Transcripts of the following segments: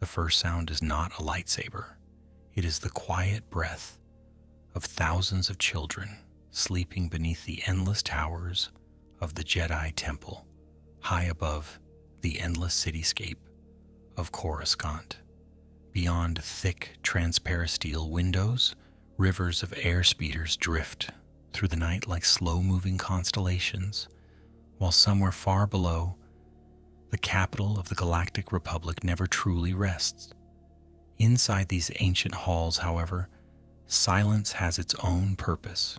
first sound is not a lightsaber. It is the quiet breath of thousands of children sleeping beneath the endless towers of the Jedi Temple, high above the endless cityscape of Coruscant. Beyond thick, transparent steel windows, rivers of air speeders drift through the night like slow-moving constellations, while somewhere far below, the capital of the Galactic Republic never truly rests. Inside these ancient halls, however, silence has its own purpose.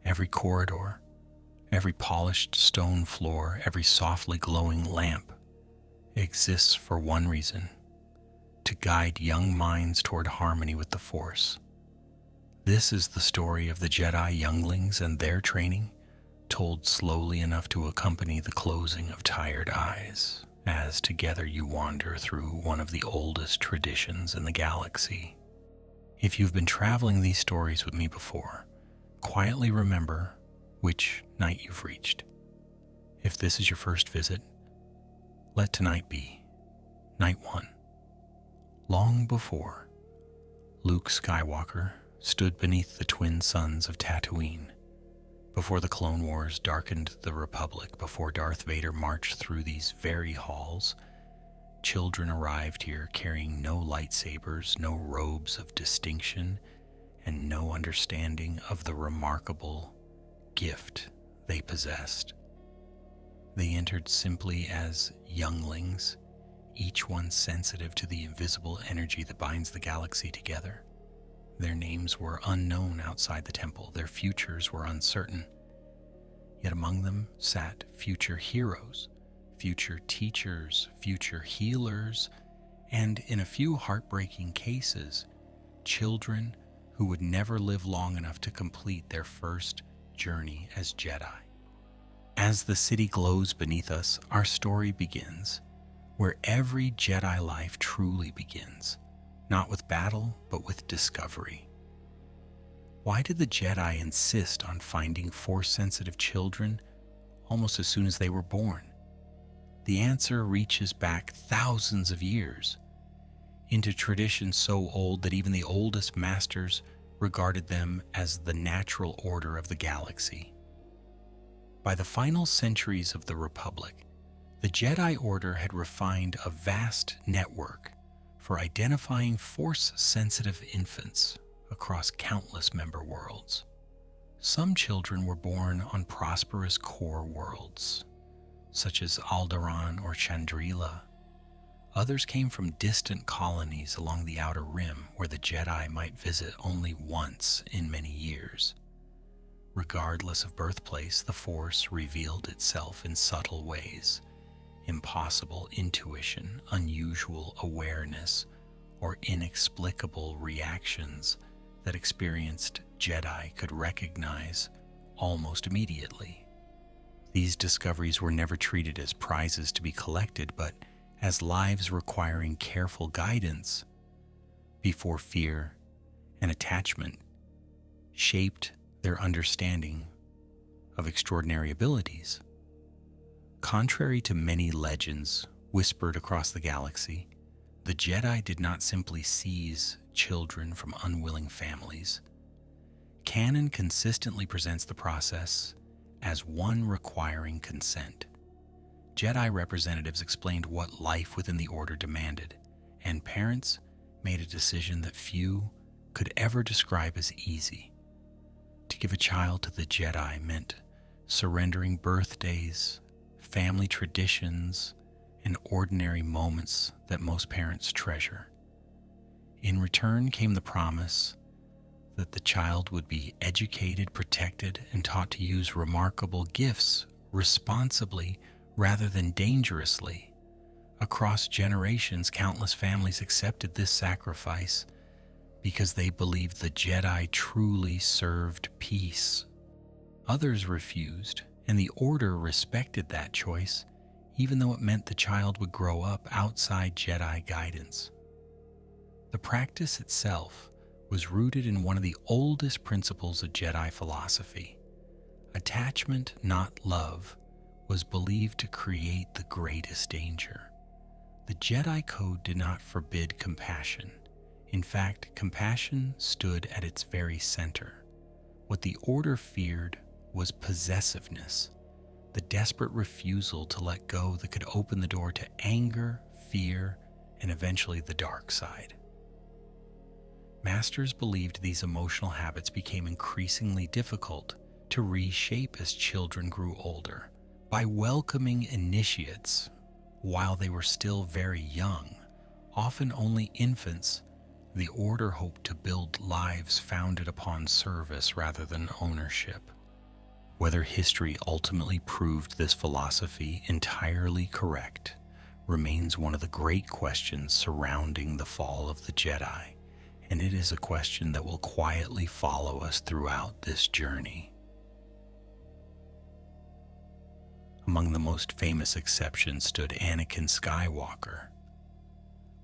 Every corridor, every polished stone floor, every softly glowing lamp exists for one reason: to guide young minds toward harmony with the Force. This is the story of the Jedi Younglings and their training, told slowly enough to accompany the closing of tired eyes, as together you wander through one of the oldest traditions in the galaxy. If you've been traveling these stories with me before, quietly remember which night you've reached. If this is your first visit, let tonight be Night 1. Long before Luke Skywalker stood beneath the twin suns of Tatooine, before the Clone Wars darkened the Republic, before Darth Vader marched through these very halls, children arrived here carrying no lightsabers, no robes of distinction, and no understanding of the remarkable gift they possessed. They entered simply as younglings, each one sensitive to the invisible energy that binds the galaxy together. Their names were unknown outside the temple, their futures were uncertain. Yet among them sat future heroes, future teachers, future healers, and in a few heartbreaking cases, children who would never live long enough to complete their first journey as Jedi. As the city glows beneath us, our story begins, where every Jedi life truly begins, not with battle, but with discovery. Why did the Jedi insist on finding Force-sensitive children almost as soon as they were born? The answer reaches back thousands of years, into traditions so old that even the oldest masters regarded them as the natural order of the galaxy. By the final centuries of the Republic, the Jedi Order had refined a vast network for identifying Force-sensitive infants across countless member worlds. Some children were born on prosperous core worlds, such as Alderaan or Chandrila. Others came from distant colonies along the Outer Rim, where the Jedi might visit only once in many years. Regardless of birthplace, the Force revealed itself in subtle ways: impossible intuition, unusual awareness, or inexplicable reactions that experienced Jedi could recognize almost immediately. These discoveries were never treated as prizes to be collected, but as lives requiring careful guidance before fear and attachment shaped their understanding of extraordinary abilities. Contrary to many legends whispered across the galaxy, the Jedi did not simply seize children from unwilling families. Canon consistently presents the process as one requiring consent. Jedi representatives explained what life within the Order demanded, and parents made a decision that few could ever describe as easy. To give a child to the Jedi meant surrendering birthdays, family traditions, and ordinary moments that most parents treasure. In return came the promise that the child would be educated, protected, and taught to use remarkable gifts responsibly rather than dangerously. Across generations, countless families accepted this sacrifice because they believed the Jedi truly served peace. Others refused, and the Order respected that choice, even though it meant the child would grow up outside Jedi guidance. The practice itself was rooted in one of the oldest principles of Jedi philosophy. Attachment, not love, was believed to create the greatest danger. The Jedi Code did not forbid compassion. In fact, compassion stood at its very center. What the Order feared was possessiveness, the desperate refusal to let go that could open the door to anger, fear, and eventually the dark side. Masters believed these emotional habits became increasingly difficult to reshape as children grew older. By welcoming initiates while they were still very young, often only infants, the Order hoped to build lives founded upon service rather than ownership. Whether history ultimately proved this philosophy entirely correct remains one of the great questions surrounding the fall of the Jedi, and it is a question that will quietly follow us throughout this journey. Among the most famous exceptions stood Anakin Skywalker.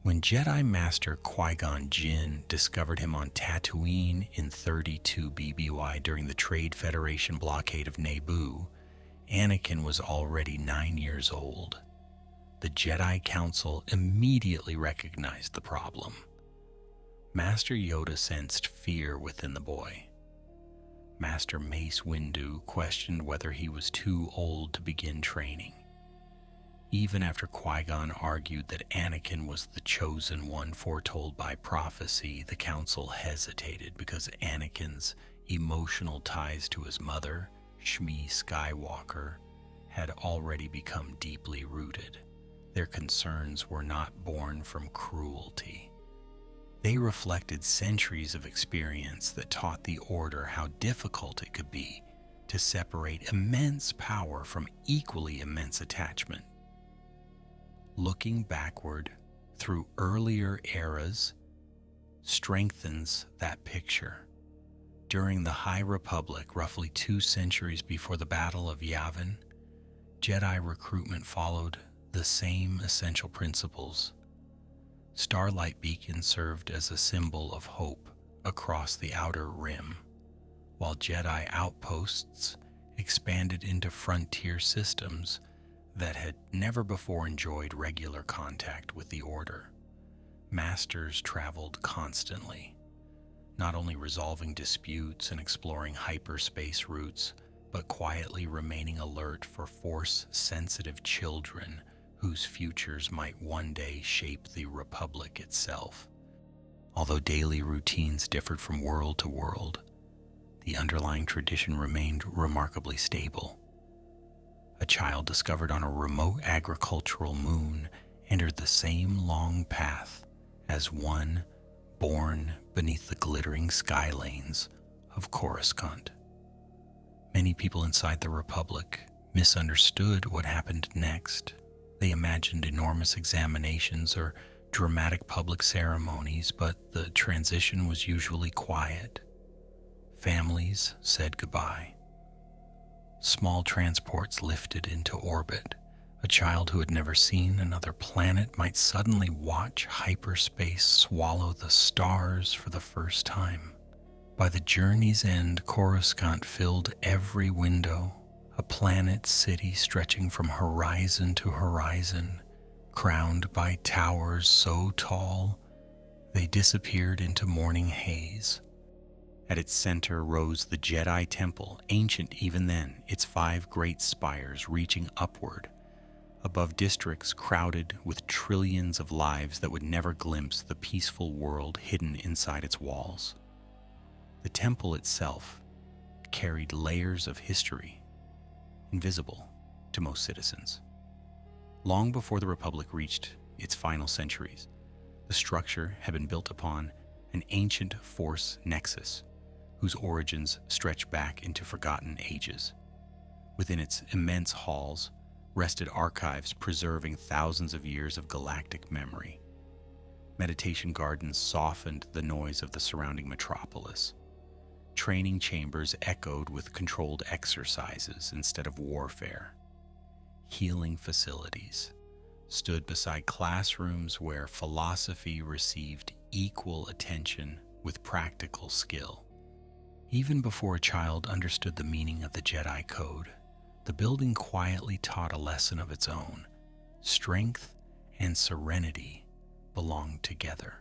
When Jedi Master Qui-Gon Jinn discovered him on Tatooine in 32 BBY during the Trade Federation blockade of Naboo, Anakin was already 9 years old. The Jedi Council immediately recognized the problem. Master Yoda sensed fear within the boy. Master Mace Windu questioned whether he was too old to begin training. Even after Qui-Gon argued that Anakin was the chosen one foretold by prophecy, the council hesitated because Anakin's emotional ties to his mother, Shmi Skywalker, had already become deeply rooted. Their concerns were not born from cruelty. They reflected centuries of experience that taught the Order how difficult it could be to separate immense power from equally immense attachment. Looking backward through earlier eras strengthens that picture. During the High Republic, roughly 2 centuries before the Battle of Yavin, Jedi recruitment followed the same essential principles. Starlight beacons served as a symbol of hope across the Outer Rim, while Jedi outposts expanded into frontier systems that had never before enjoyed regular contact with the Order. Masters traveled constantly, not only resolving disputes and exploring hyperspace routes, but quietly remaining alert for Force-sensitive children whose futures might one day shape the Republic itself. Although daily routines differed from world to world, the underlying tradition remained remarkably stable. A child discovered on a remote agricultural moon entered the same long path as one born beneath the glittering sky lanes of Coruscant. Many people inside the Republic misunderstood what happened next. They imagined enormous examinations or dramatic public ceremonies, but the transition was usually quiet. Families said goodbye. Small transports lifted into orbit. A child who had never seen another planet might suddenly watch hyperspace swallow the stars for the first time. By the journey's end, Coruscant filled every window, a planet city stretching from horizon to horizon, crowned by towers so tall they disappeared into morning haze. At its center rose the Jedi Temple, ancient even then, its 5 great spires reaching upward, above districts crowded with trillions of lives that would never glimpse the peaceful world hidden inside its walls. The temple itself carried layers of history, invisible to most citizens. Long before the Republic reached its final centuries, the structure had been built upon an ancient Force nexus whose origins stretch back into forgotten ages. Within its immense halls rested archives preserving thousands of years of galactic memory. Meditation gardens softened the noise of the surrounding metropolis. Training chambers echoed with controlled exercises instead of warfare. Healing facilities stood beside classrooms where philosophy received equal attention with practical skill. Even before a child understood the meaning of the Jedi Code, the building quietly taught a lesson of its own. Strength and serenity belong together.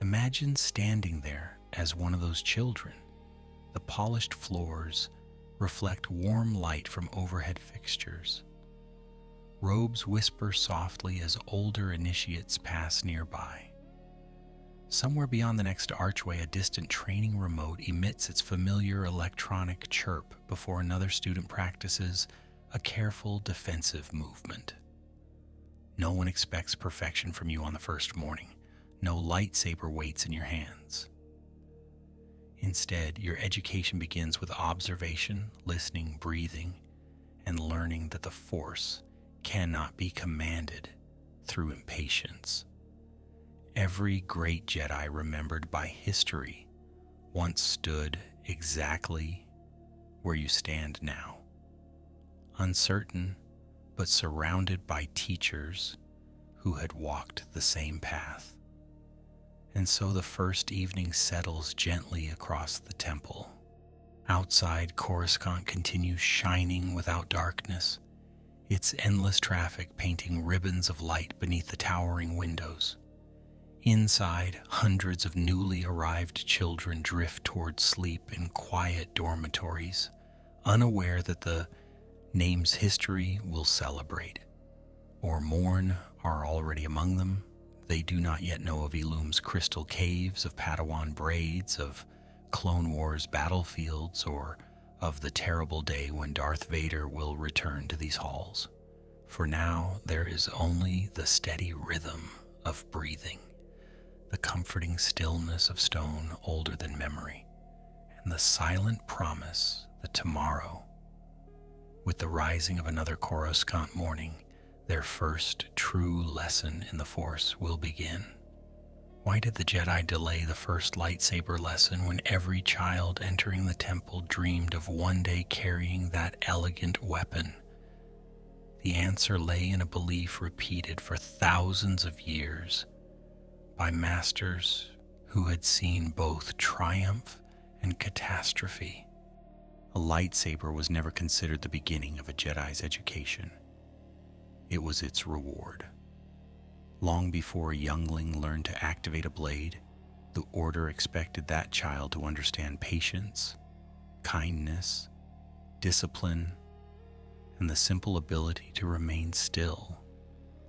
Imagine standing there as one of those children. The polished floors reflect warm light from overhead fixtures. Robes whisper softly as older initiates pass nearby. Somewhere beyond the next archway, a distant training remote emits its familiar electronic chirp before another student practices a careful defensive movement. No one expects perfection from you on the first morning. No lightsaber waits in your hands. Instead, your education begins with observation, listening, breathing, and learning that the Force cannot be commanded through impatience. Every great Jedi remembered by history once stood exactly where you stand now, uncertain but surrounded by teachers who had walked the same path. And so the first evening settles gently across the temple. Outside, Coruscant continues shining without darkness, its endless traffic painting ribbons of light beneath the towering windows. Inside, hundreds of newly arrived children drift toward sleep in quiet dormitories, unaware that the name's history will celebrate or mourn are already among them. They do not yet know of Ilum's crystal caves, of Padawan braids, of Clone Wars battlefields, or of the terrible day when Darth Vader will return to these halls. For now, there is only the steady rhythm of breathing, the comforting stillness of stone older than memory, and the silent promise that tomorrow, with the rising of another Coruscant morning, their first true lesson in the Force will begin. Why did the Jedi delay the first lightsaber lesson when every child entering the temple dreamed of one day carrying that elegant weapon? The answer lay in a belief repeated for thousands of years by masters who had seen both triumph and catastrophe. A lightsaber was never considered the beginning of a Jedi's education. It was its reward. Long before a youngling learned to activate a blade, the Order expected that child to understand patience, kindness, discipline, and the simple ability to remain still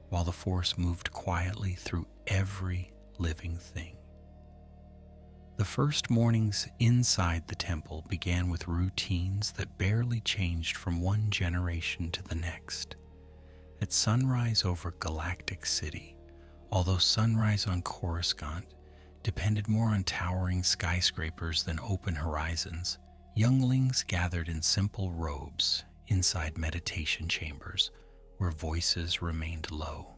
while the Force moved quietly through every living thing. The first mornings inside the temple began with routines that barely changed from one generation to the next. At sunrise over Galactic City, although sunrise on Coruscant depended more on towering skyscrapers than open horizons, younglings gathered in simple robes inside meditation chambers where voices remained low.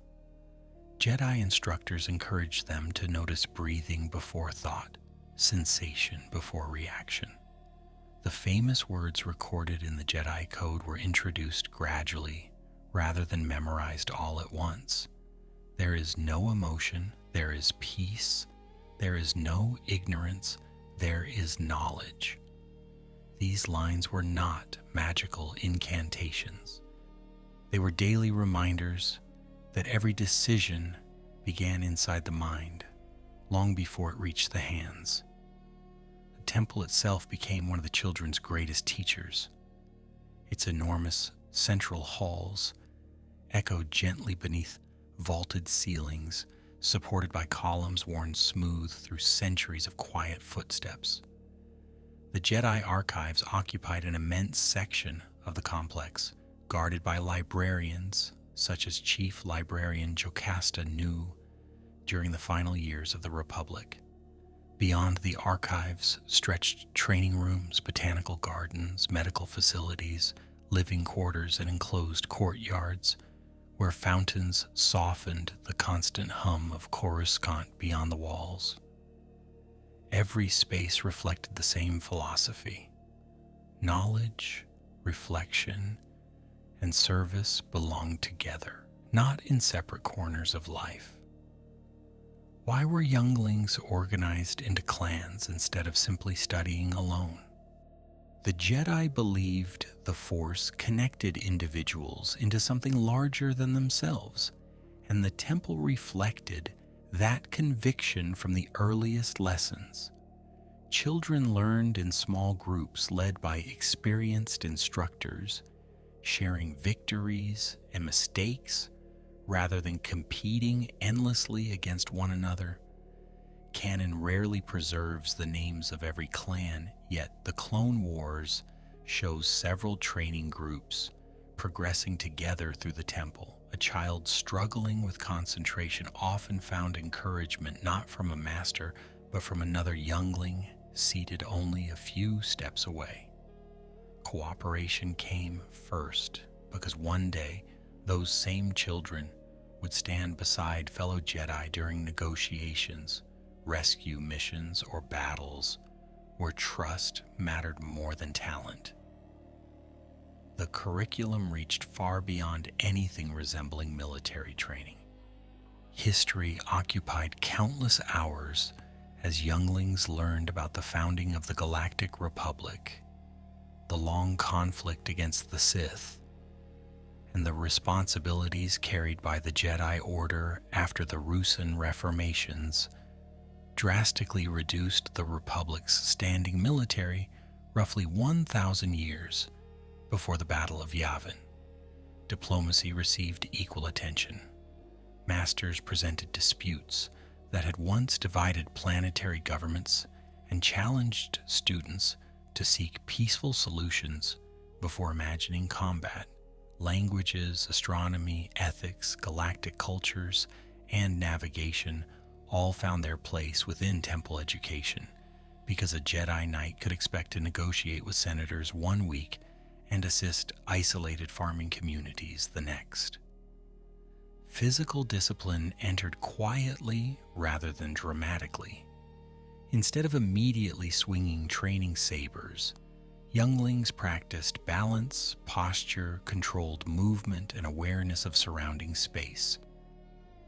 Jedi instructors encouraged them to notice breathing before thought, sensation before reaction. The famous words recorded in the Jedi Code were introduced gradually rather than memorized all at once. There is no emotion, there is peace, there is no ignorance, there is knowledge. These lines were not magical incantations. They were daily reminders that every decision began inside the mind, long before it reached the hands. The temple itself became one of the children's greatest teachers. Its enormous central halls echoed gently beneath vaulted ceilings, supported by columns worn smooth through centuries of quiet footsteps. The Jedi archives occupied an immense section of the complex, guarded by librarians such as Chief Librarian Jocasta Nu during the final years of the Republic. Beyond the archives stretched training rooms, botanical gardens, medical facilities, living quarters, and enclosed courtyards, where fountains softened the constant hum of Coruscant beyond the walls. Every space reflected the same philosophy. Knowledge, reflection, and service belonged together, not in separate corners of life. Why were younglings organized into clans instead of simply studying alone? The Jedi believed the Force connected individuals into something larger than themselves, and the temple reflected that conviction from the earliest lessons. Children learned in small groups led by experienced instructors, sharing victories and mistakes rather than competing endlessly against one another. Canon rarely preserves the names of every clan, yet the Clone Wars shows several training groups progressing together through the temple. A child struggling with concentration often found encouragement not from a master, but from another youngling seated only a few steps away. Cooperation came first, because one day those same children would stand beside fellow Jedi during negotiations, rescue missions, or battles where trust mattered more than talent. The curriculum reached far beyond anything resembling military training. History occupied countless hours as younglings learned about the founding of the Galactic Republic, the long conflict against the Sith, and the responsibilities carried by the Jedi Order after the Ruusan reformations drastically reduced the Republic's standing military roughly 1,000 years before the Battle of Yavin. Diplomacy received equal attention. Masters presented disputes that had once divided planetary governments and challenged students to seek peaceful solutions before imagining combat. Languages, astronomy, ethics, galactic cultures, and navigation all found their place within temple education, because a Jedi Knight could expect to negotiate with senators one week and assist isolated farming communities the next. Physical discipline entered quietly rather than dramatically. Instead of immediately swinging training sabers, younglings practiced balance, posture, controlled movement, and awareness of surrounding space.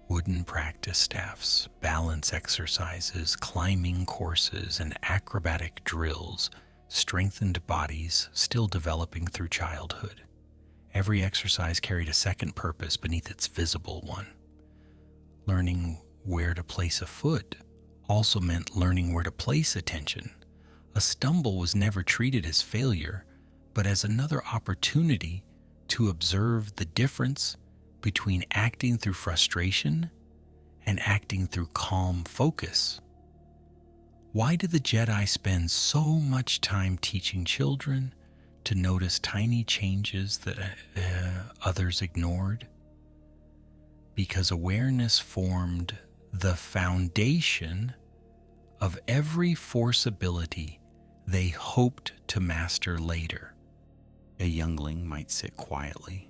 Wooden practice staffs, balance exercises, climbing courses, and acrobatic drills strengthened bodies still developing through childhood. Every exercise carried a second purpose beneath its visible one. Learning where to place a foot also meant learning where to place attention. A stumble was never treated as failure, but as another opportunity to observe the difference between acting through frustration and acting through calm focus. Why do the Jedi spend so much time teaching children to notice tiny changes that others ignored? Because awareness formed the foundation of every Force ability they hoped to master later. A youngling might sit quietly,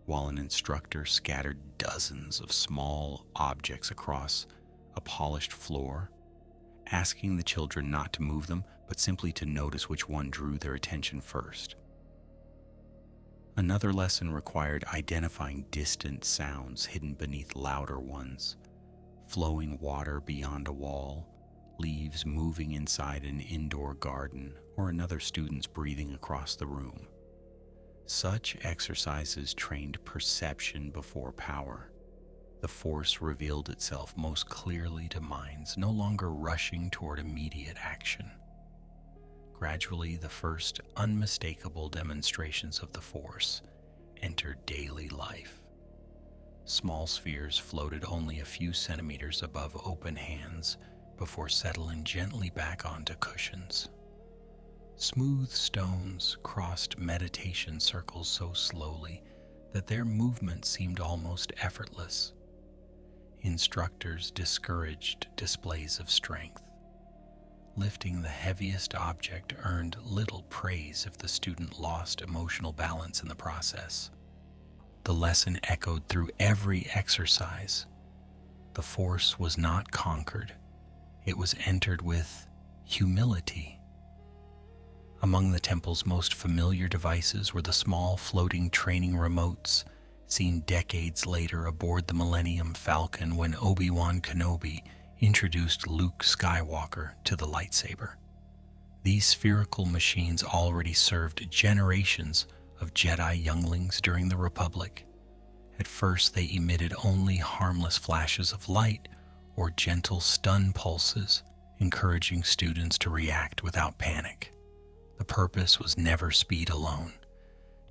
while an instructor scattered dozens of small objects across a polished floor, asking the children not to move them, but simply to notice which one drew their attention first. Another lesson required identifying distant sounds hidden beneath louder ones, flowing water beyond a wall, leaves moving inside an indoor garden, or another student's breathing across the room. Such exercises trained perception before power. The Force revealed itself most clearly to minds no longer rushing toward immediate action. Gradually, the first unmistakable demonstrations of the Force entered daily life. Small spheres floated only a few centimeters above open hands before settling gently back onto cushions. Smooth stones crossed meditation circles so slowly that their movement seemed almost effortless. Instructors discouraged displays of strength. Lifting the heaviest object earned little praise if the student lost emotional balance in the process. The lesson echoed through every exercise. The Force was not conquered. It was entered with humility. Among the temple's most familiar devices were the small floating training remotes seen decades later aboard the Millennium Falcon when Obi-Wan Kenobi introduced Luke Skywalker to the lightsaber. These spherical machines already served generations of Jedi Younglings during the Republic. At first, they emitted only harmless flashes of light or gentle stun pulses, encouraging students to react without panic. The purpose was never speed alone.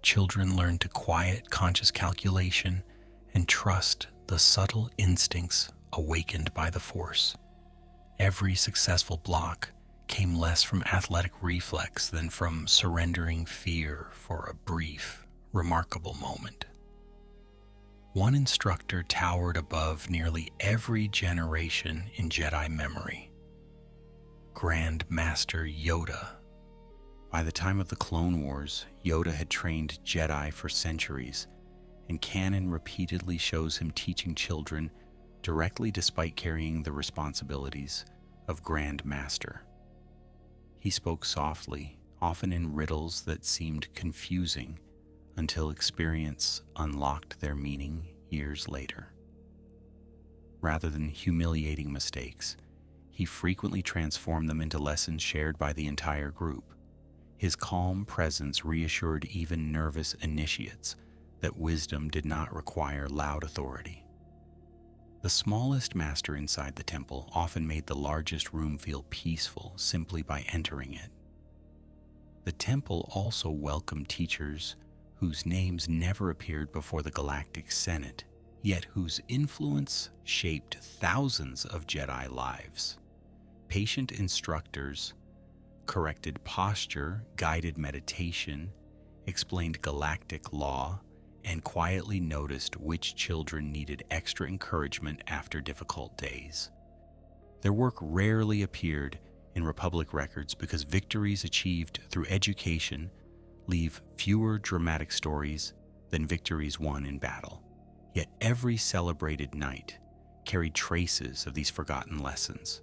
Children learned to quiet conscious calculation and trust the subtle instincts awakened by the Force. Every successful block came less from athletic reflex than from surrendering fear for a brief, remarkable moment. One instructor towered above nearly every generation in Jedi memory: Grand Master Yoda. By the time of the Clone Wars, Yoda had trained Jedi for centuries, and canon repeatedly shows him teaching children directly despite carrying the responsibilities of Grand Master. He spoke softly, often in riddles that seemed confusing, until experience unlocked their meaning years later. Rather than humiliating mistakes, he frequently transformed them into lessons shared by the entire group. His calm presence reassured even nervous initiates that wisdom did not require loud authority. The smallest master inside the temple often made the largest room feel peaceful simply by entering it. The temple also welcomed teachers whose names never appeared before the Galactic Senate, yet whose influence shaped thousands of Jedi lives. Patient instructors corrected posture, guided meditation, explained galactic law, and quietly noticed which children needed extra encouragement after difficult days. Their work rarely appeared in Republic records because victories achieved through education leave fewer dramatic stories than victories won in battle. Yet every celebrated night carried traces of these forgotten lessons.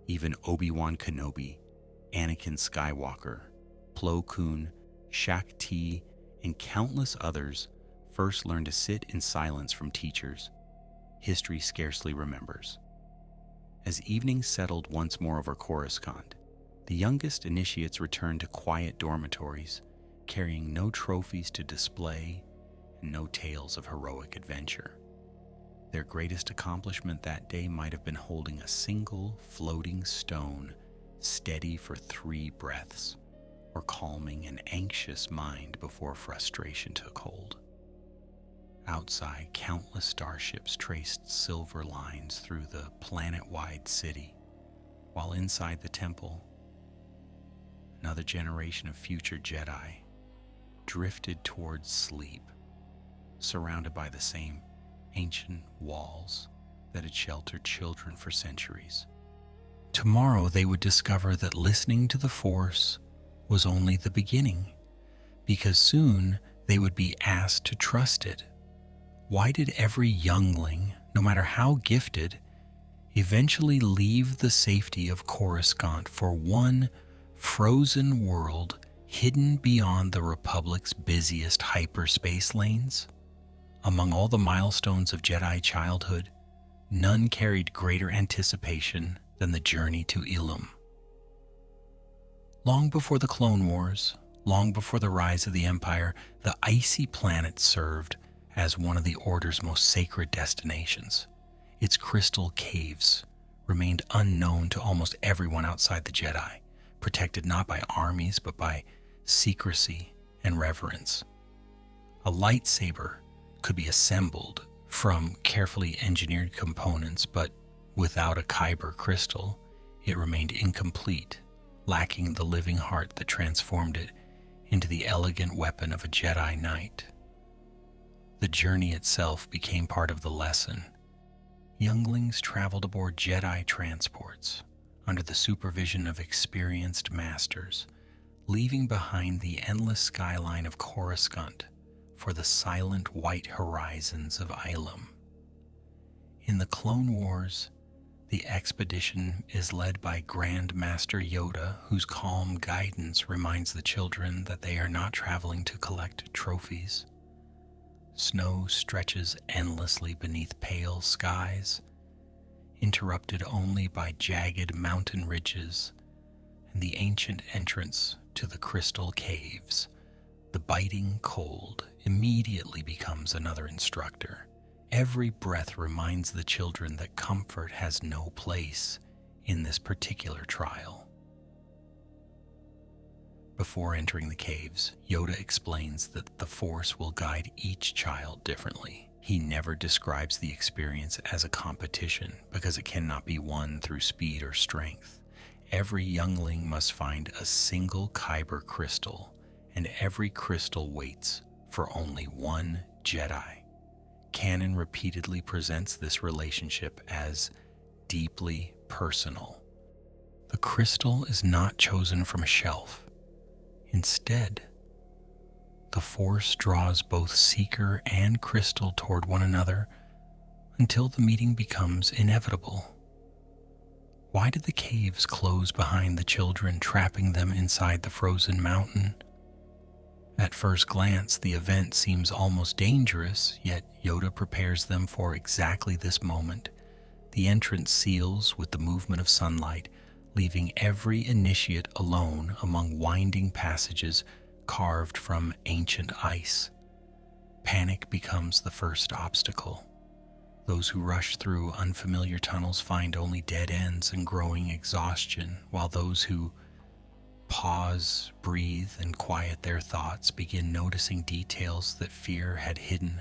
Even Obi-Wan Kenobi, Anakin Skywalker, Plo Koon, Shak Ti, and countless others first learned to sit in silence from teachers history scarcely remembers. As evening settled once more over Coruscant, the youngest initiates returned to quiet dormitories, carrying no trophies to display and no tales of heroic adventure. Their greatest accomplishment that day might have been holding a single floating stone steady for 3 breaths, or calming an anxious mind before frustration took hold. Outside, countless starships traced silver lines through the planet-wide city, while inside the temple, another generation of future Jedi drifted towards sleep, surrounded by the same ancient walls that had sheltered children for centuries. Tomorrow they would discover that listening to the Force was only the beginning, because soon they would be asked to trust it. Why did every youngling, no matter how gifted, eventually leave the safety of Coruscant for one frozen world hidden beyond the Republic's busiest hyperspace lanes? Among all the milestones of Jedi childhood, none carried greater anticipation than the journey to Ilum. Long before the Clone Wars, long before the rise of the Empire, the icy planet served as one of the Order's most sacred destinations. Its crystal caves remained unknown to almost everyone outside the Jedi, protected not by armies but by secrecy and reverence. A lightsaber could be assembled from carefully engineered components, but without a kyber crystal, it remained incomplete, lacking the living heart that transformed it into the elegant weapon of a Jedi Knight. The journey itself became part of the lesson. Younglings traveled aboard Jedi transports under the supervision of experienced masters, leaving behind the endless skyline of Coruscant for the silent white horizons of Ilum. In the Clone Wars, the expedition is led by Grand Master Yoda, whose calm guidance reminds the children that they are not traveling to collect trophies. Snow stretches endlessly beneath pale skies, interrupted only by jagged mountain ridges and the ancient entrance to the crystal caves. The biting cold immediately becomes another instructor, Every breath reminds the children that comfort has no place in this particular trial. Before entering the caves, Yoda explains that the Force will guide each child differently. He never describes the experience as a competition because it cannot be won through speed or strength. Every youngling must find a single Kyber crystal, and every crystal waits for only one Jedi. Canon repeatedly presents this relationship as deeply personal. The crystal is not chosen from a shelf. Instead, the Force draws both seeker and crystal toward one another until the meeting becomes inevitable. Why did the caves close behind the children, trapping them inside the frozen mountain? At first glance, the event seems almost dangerous, yet Yoda prepares them for exactly this moment. The entrance seals with the movement of sunlight, leaving every initiate alone among winding passages carved from ancient ice. Panic becomes the first obstacle. Those who rush through unfamiliar tunnels find only dead ends and growing exhaustion, while those who pause, breathe, and quiet their thoughts begin noticing details that fear had hidden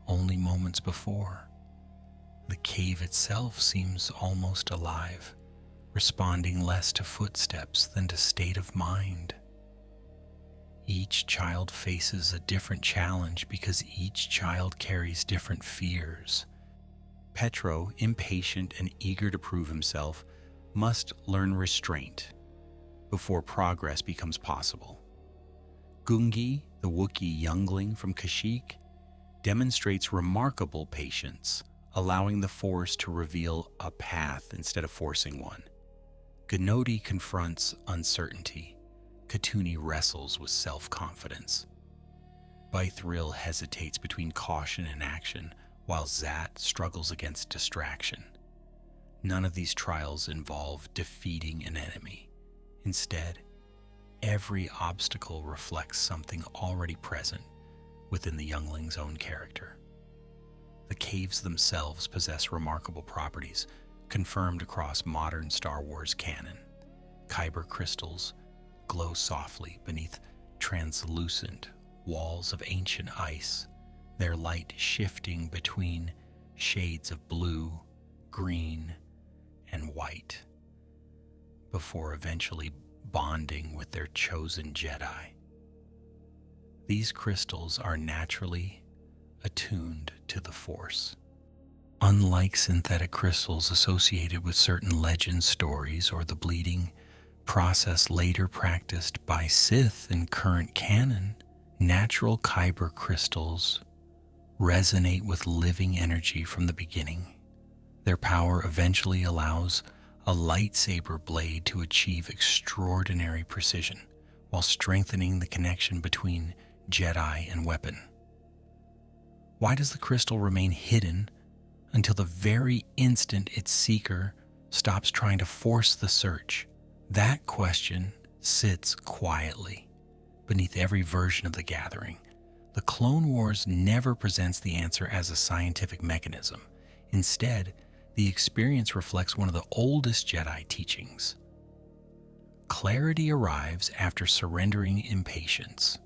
only moments before. The cave itself seems almost alive, responding less to footsteps than to state of mind. Each child faces a different challenge because each child carries different fears. Petro, impatient and eager to prove himself, must learn restraint before progress becomes possible. Gungi, the Wookiee youngling from Kashyyyk, demonstrates remarkable patience, allowing the Force to reveal a path instead of forcing one. Gnodi confronts uncertainty. Katuni wrestles with self-confidence. Baithrill hesitates between caution and action, while Zat struggles against distraction. None of these trials involve defeating an enemy. Instead, every obstacle reflects something already present within the youngling's own character. The caves themselves possess remarkable properties confirmed across modern Star Wars canon. Kyber crystals glow softly beneath translucent walls of ancient ice, their light shifting between shades of blue, green, and white, before eventually bonding with their chosen Jedi. These crystals are naturally attuned to the Force. Unlike synthetic crystals associated with certain legend stories or the bleeding process later practiced by Sith in current canon, natural Kyber crystals resonate with living energy from the beginning. Their power eventually allows a lightsaber blade to achieve extraordinary precision while strengthening the connection between Jedi and weapon. Why does the crystal remain hidden until the very instant its seeker stops trying to force the search? That question sits quietly beneath every version of the Gathering. The Clone Wars never presents the answer as a scientific mechanism. Instead, the experience reflects one of the oldest Jedi teachings. Clarity arrives after surrendering impatience.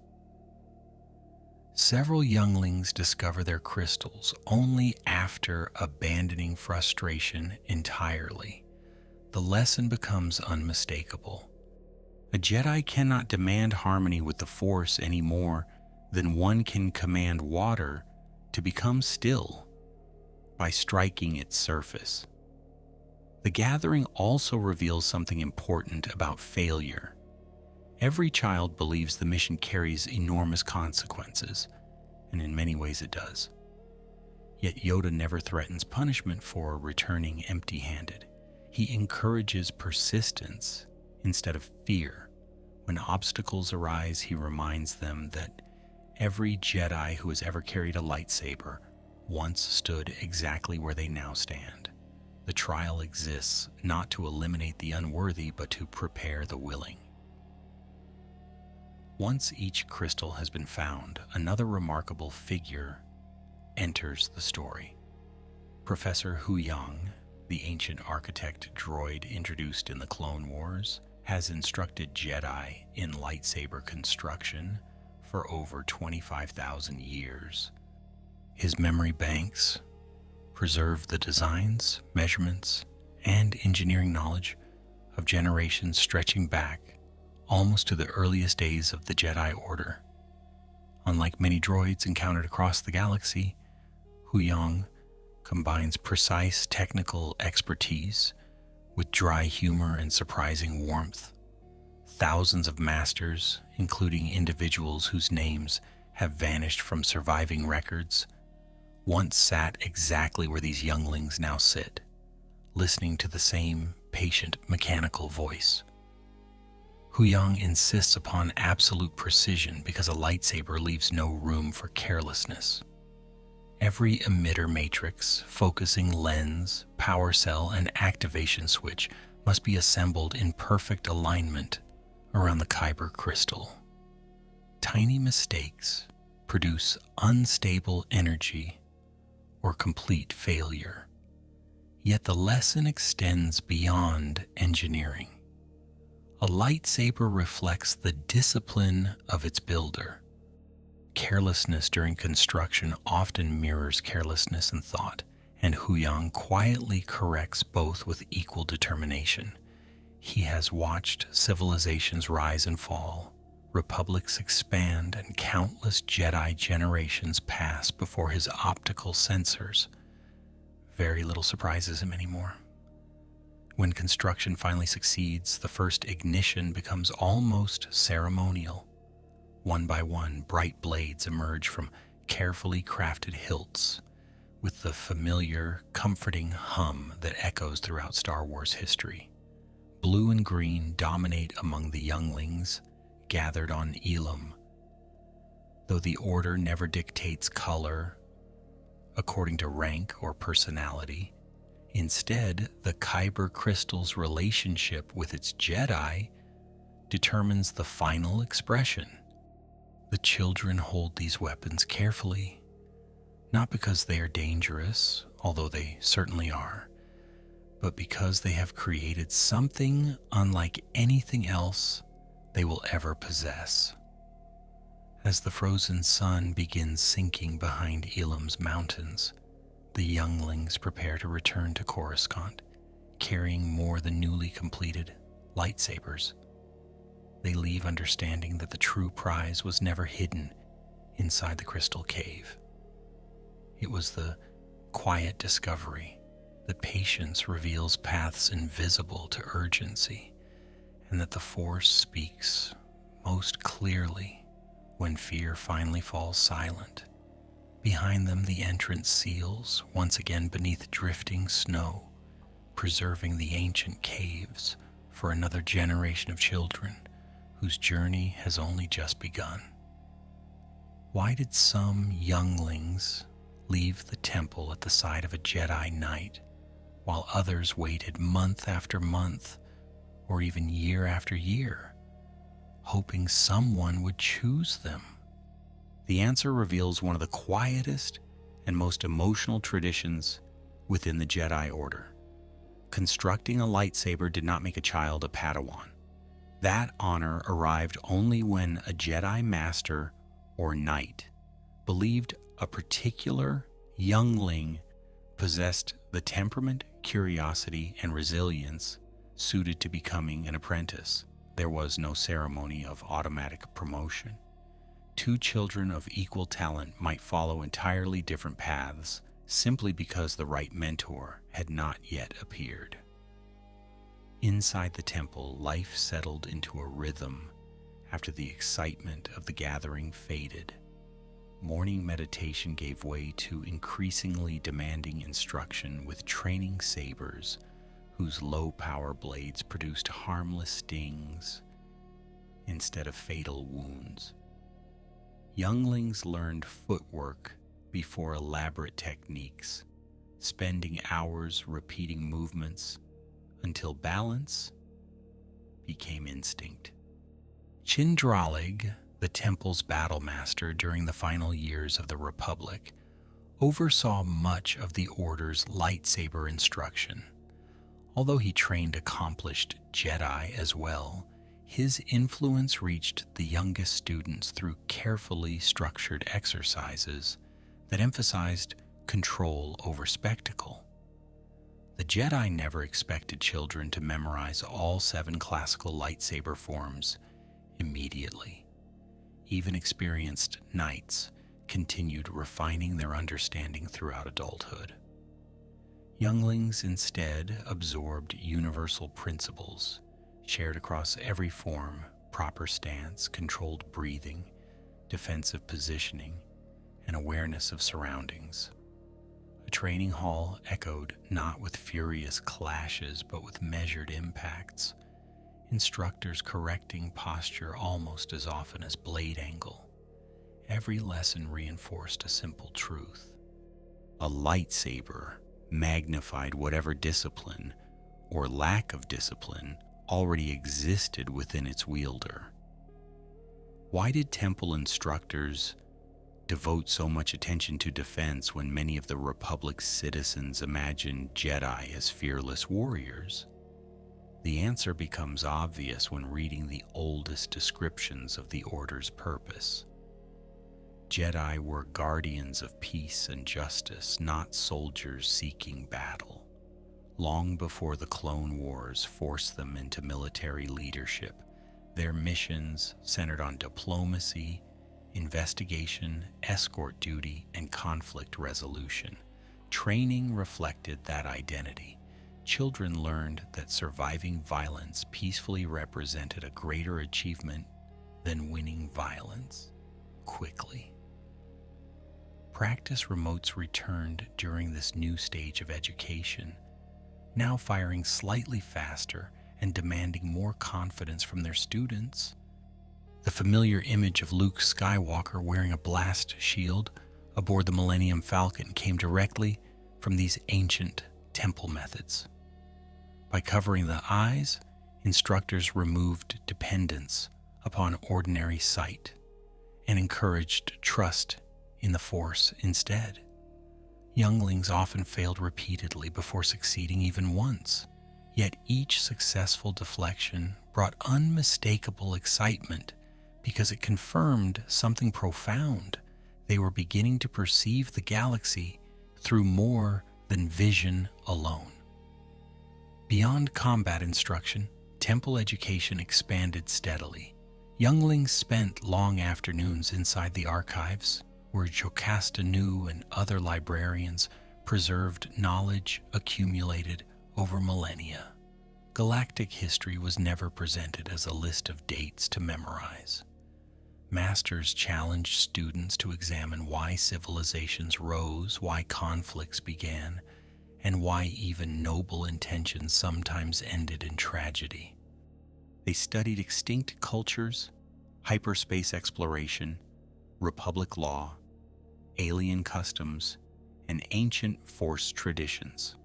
Several younglings discover their crystals only after abandoning frustration entirely. The lesson becomes unmistakable. A Jedi cannot demand harmony with the Force any more than one can command water to become still by striking its surface. The Gathering also reveals something important about failure. Every child believes the mission carries enormous consequences, and in many ways it does. Yet Yoda never threatens punishment for returning empty-handed. He encourages persistence instead of fear. When obstacles arise, he reminds them that every Jedi who has ever carried a lightsaber once stood exactly where they now stand. The trial exists not to eliminate the unworthy, but to prepare the willing. Once each crystal has been found, another remarkable figure enters the story. Professor Huyang, the ancient architect droid introduced in the Clone Wars, has instructed Jedi in lightsaber construction for over 25,000 years. His memory banks preserve the designs, measurements, and engineering knowledge of generations stretching back almost to the earliest days of the Jedi Order. Unlike many droids encountered across the galaxy, Huyang combines precise technical expertise with dry humor and surprising warmth. Thousands of masters, including individuals whose names have vanished from surviving records, once sat exactly where these younglings now sit, listening to the same patient mechanical voice. Huyang insists upon absolute precision because a lightsaber leaves no room for carelessness. Every emitter matrix, focusing lens, power cell, and activation switch must be assembled in perfect alignment around the kyber crystal. Tiny mistakes produce unstable energy or complete failure. Yet the lesson extends beyond engineering. A lightsaber reflects the discipline of its builder. Carelessness during construction often mirrors carelessness in thought, and Huyang quietly corrects both with equal determination. He has watched civilizations rise and fall, republics expand, and countless Jedi generations pass before his optical sensors. Very little surprises him anymore. When construction finally succeeds, the first ignition becomes almost ceremonial. One by one, bright blades emerge from carefully crafted hilts, with the familiar, comforting hum that echoes throughout Star Wars history. Blue and green dominate among the younglings gathered on Elam. Though the Order never dictates color according to rank or personality, instead, the kyber crystal's relationship with its Jedi determines the final expression. The children hold these weapons carefully, not because they are dangerous, although they certainly are, but because they have created something unlike anything else they will ever possess. As the frozen sun begins sinking behind Elam's mountains, the younglings prepare to return to Coruscant, carrying more than newly completed lightsabers. They leave understanding that the true prize was never hidden inside the crystal cave. It was the quiet discovery that patience reveals paths invisible to urgency, and that the Force speaks most clearly when fear finally falls silent. Behind them, the entrance seals, once again beneath drifting snow, preserving the ancient caves for another generation of children whose journey has only just begun. Why did some younglings leave the temple at the side of a Jedi Knight, while others waited month after month, or even year after year, hoping someone would choose them? The answer reveals one of the quietest and most emotional traditions within the Jedi Order. Constructing a lightsaber did not make a child a Padawan. That honor arrived only when a Jedi Master or Knight believed a particular youngling possessed the temperament, curiosity, and resilience suited to becoming an apprentice. There was no ceremony of automatic promotion. Two children of equal talent might follow entirely different paths simply because the right mentor had not yet appeared. Inside the temple, life settled into a rhythm after the excitement of the gathering faded. Morning meditation gave way to increasingly demanding instruction with training sabers whose low-power blades produced harmless stings instead of fatal wounds. Younglings learned footwork before elaborate techniques, spending hours repeating movements until balance became instinct. Chindralig, the temple's battle master during the final years of the Republic, oversaw much of the Order's lightsaber instruction. Although he trained accomplished Jedi as well, his influence reached the youngest students through carefully structured exercises that emphasized control over spectacle. The Jedi never expected children to memorize all 7 classical lightsaber forms immediately. Even experienced knights continued refining their understanding throughout adulthood. Younglings instead absorbed universal principles shared across every form: proper stance, controlled breathing, defensive positioning, and awareness of surroundings. A training hall echoed not with furious clashes but with measured impacts, instructors correcting posture almost as often as blade angle. Every lesson reinforced a simple truth: a lightsaber magnified whatever discipline or lack of discipline already existed within its wielder. Why did temple instructors devote so much attention to defense when many of the Republic's citizens imagined Jedi as fearless warriors? The answer becomes obvious when reading the oldest descriptions of the Order's purpose. Jedi were guardians of peace and justice, not soldiers seeking battle. Long before the Clone Wars forced them into military leadership, their missions centered on diplomacy, investigation, escort duty, and conflict resolution. Training reflected that identity. Children learned that surviving violence peacefully represented a greater achievement than winning violence quickly. Practice remotes returned during this new stage of education, now firing slightly faster and demanding more confidence from their students. The familiar image of Luke Skywalker wearing a blast shield aboard the Millennium Falcon came directly from these ancient temple methods. By covering the eyes, instructors removed dependence upon ordinary sight and encouraged trust in the Force instead. Younglings often failed repeatedly before succeeding even once, yet each successful deflection brought unmistakable excitement because it confirmed something profound. They were beginning to perceive the galaxy through more than vision alone. Beyond combat instruction, temple education expanded steadily. Younglings spent long afternoons inside the archives, where Jocasta Nu and other librarians preserved knowledge accumulated over millennia. Galactic history was never presented as a list of dates to memorize. Masters challenged students to examine why civilizations rose, why conflicts began, and why even noble intentions sometimes ended in tragedy. They studied extinct cultures, hyperspace exploration, republic law, alien customs, and ancient Force traditions.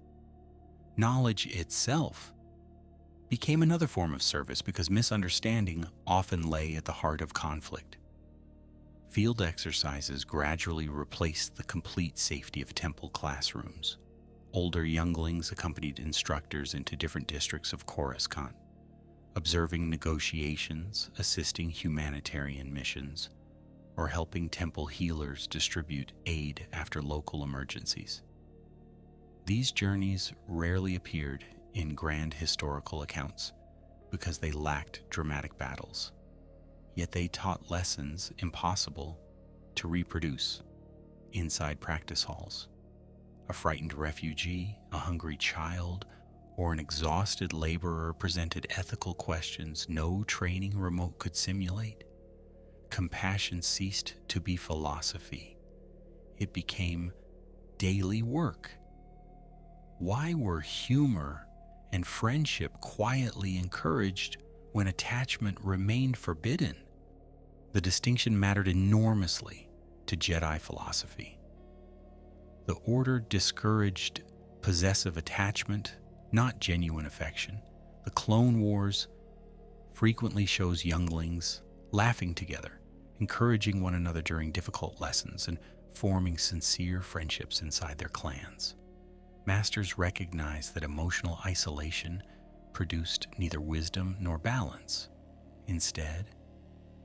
Knowledge itself became another form of service because misunderstanding often lay at the heart of conflict. Field exercises gradually replaced the complete safety of temple classrooms. Older younglings accompanied instructors into different districts of Coruscant, observing negotiations, assisting humanitarian missions, or helping temple healers distribute aid after local emergencies. These journeys rarely appeared in grand historical accounts because they lacked dramatic battles, yet they taught lessons impossible to reproduce inside practice halls. A frightened refugee, a hungry child, or an exhausted laborer presented ethical questions no training remote could simulate. Compassion ceased to be philosophy. It became daily work. Why were humor and friendship quietly encouraged when attachment remained forbidden? The distinction mattered enormously to Jedi philosophy. The Order discouraged possessive attachment, not genuine affection. The Clone Wars frequently shows younglings laughing together, encouraging one another during difficult lessons, and forming sincere friendships inside their clans. Masters recognized that emotional isolation produced neither wisdom nor balance. Instead,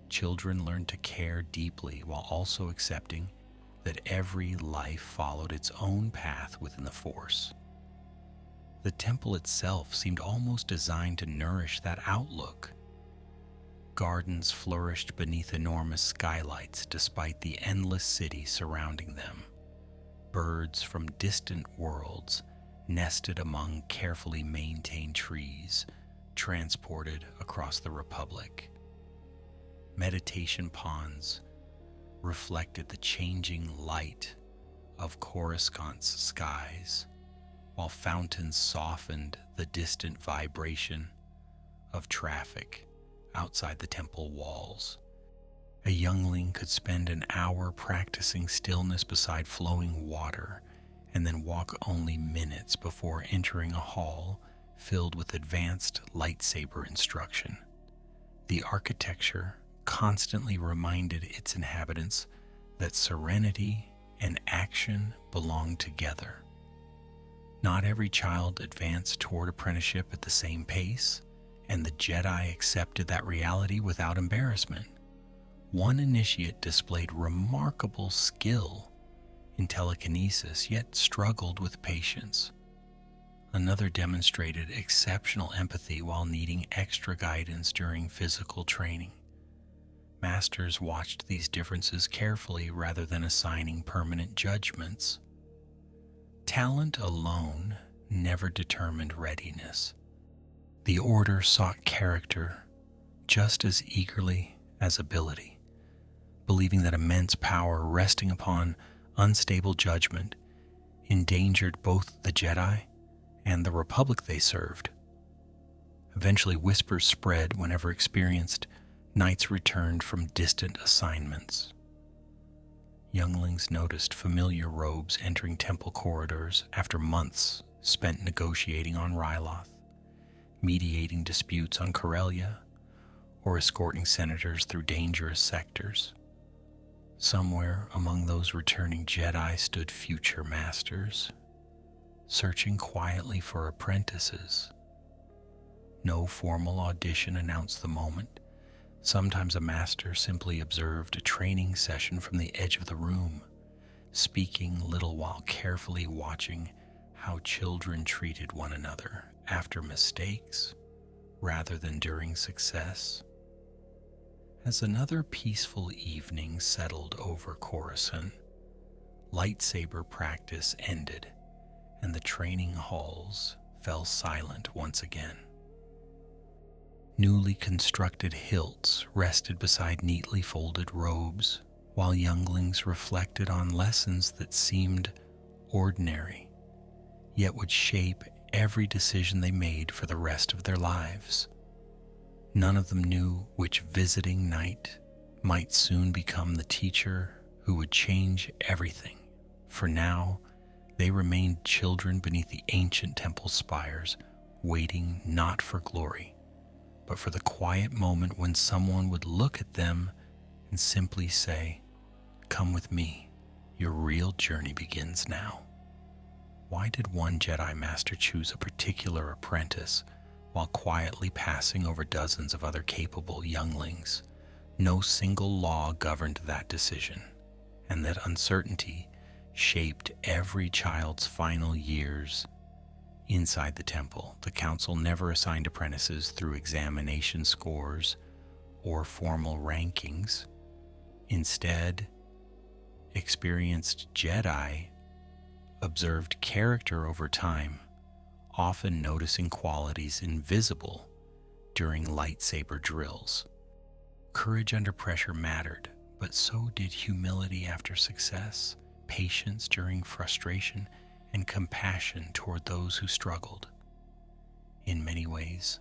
children learned to care deeply while also accepting that every life followed its own path within the Force. The temple itself seemed almost designed to nourish that outlook. Gardens flourished beneath enormous skylights despite the endless city surrounding them. Birds from distant worlds nested among carefully maintained trees, transported across the Republic. Meditation ponds reflected the changing light of Coruscant's skies, while fountains softened the distant vibration of traffic outside the temple walls. A youngling could spend an hour practicing stillness beside flowing water and then walk only minutes before entering a hall filled with advanced lightsaber instruction. The architecture constantly reminded its inhabitants that serenity and action belong together. Not every child advanced toward apprenticeship at the same pace, and the Jedi accepted that reality without embarrassment. One initiate displayed remarkable skill in telekinesis, yet struggled with patience. Another demonstrated exceptional empathy while needing extra guidance during physical training. Masters watched these differences carefully rather than assigning permanent judgments. Talent alone never determined readiness. The Order sought character just as eagerly as ability, believing that immense power resting upon unstable judgment endangered both the Jedi and the Republic they served. Eventually, whispers spread whenever experienced knights returned from distant assignments. Younglings noticed familiar robes entering temple corridors after months spent negotiating on Ryloth, mediating disputes on Corellia, or escorting senators through dangerous sectors. Somewhere among those returning Jedi stood future masters, searching quietly for apprentices. No formal audition announced the moment. Sometimes a master simply observed a training session from the edge of the room, speaking little while carefully watching how children treated one another after mistakes rather than during success. As another peaceful evening settled over Coruscant, lightsaber practice ended and the training halls fell silent once again. Newly constructed hilts rested beside neatly folded robes, while younglings reflected on lessons that seemed ordinary, yet would shape every decision they made for the rest of their lives. None of them knew which visiting knight might soon become the teacher who would change everything. For now, they remained children beneath the ancient temple spires, waiting not for glory, but for the quiet moment when someone would look at them and simply say, "Come with me, your real journey begins now." Why did one Jedi Master choose a particular apprentice while quietly passing over dozens of other capable younglings? No single law governed that decision, and that uncertainty shaped every child's final years. Inside the temple, the council never assigned apprentices through examination scores or formal rankings. Instead, experienced Jedi observed character over time, often noticing qualities invisible during lightsaber drills. Courage under pressure mattered, but so did humility after success, patience during frustration, and compassion toward those who struggled. In many ways,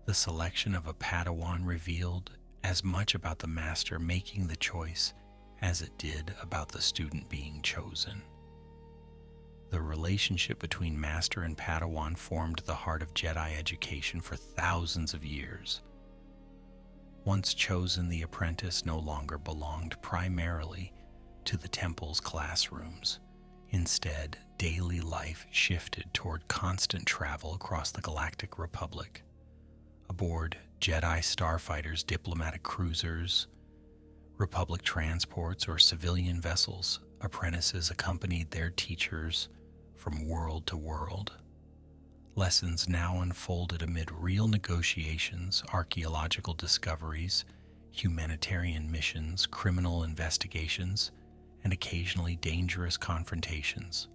the selection of a Padawan revealed as much about the master making the choice as it did about the student being chosen. The relationship between master and Padawan formed the heart of Jedi education for thousands of years. Once chosen, the apprentice no longer belonged primarily to the temple's classrooms. Instead, daily life shifted toward constant travel across the Galactic Republic. Aboard Jedi starfighters, diplomatic cruisers, Republic transports, or civilian vessels, apprentices accompanied their teachers from world to world. Lessons now unfolded amid real negotiations, archaeological discoveries, humanitarian missions, criminal investigations, and occasionally dangerous confrontations.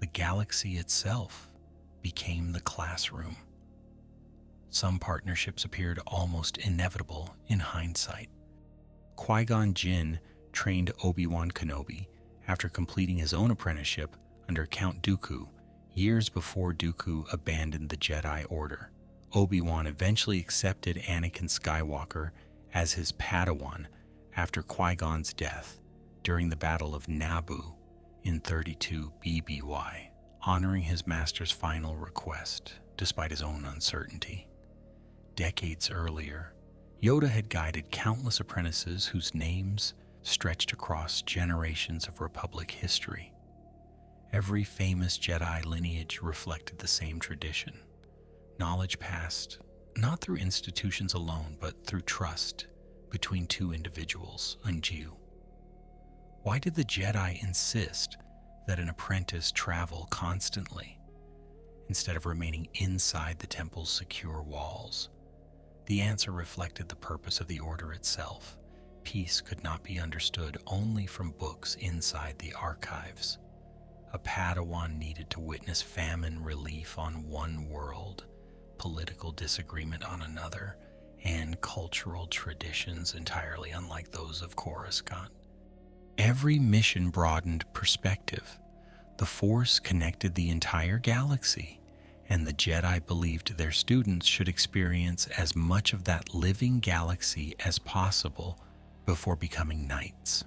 The galaxy itself became the classroom. Some partnerships appeared almost inevitable in hindsight. Qui-Gon Jinn trained Obi-Wan Kenobi after completing his own apprenticeship under Count Dooku years before Dooku abandoned the Jedi Order. Obi-Wan eventually accepted Anakin Skywalker as his Padawan after Qui-Gon's death during the Battle of Naboo in 32 BBY, honoring his master's final request despite his own uncertainty. Decades earlier, Yoda had guided countless apprentices whose names stretched across generations of Republic history. Every famous Jedi lineage reflected the same tradition. Knowledge passed not through institutions alone, but through trust between two individuals. Unju. Why did the Jedi insist that an apprentice travel constantly instead of remaining inside the temple's secure walls? The answer reflected the purpose of the Order itself. Peace could not be understood only from books inside the archives. A Padawan needed to witness famine relief on one world, political disagreement on another, and cultural traditions entirely unlike those of Coruscant. Every mission broadened perspective. The Force connected the entire galaxy, and the Jedi believed their students should experience as much of that living galaxy as possible before becoming knights.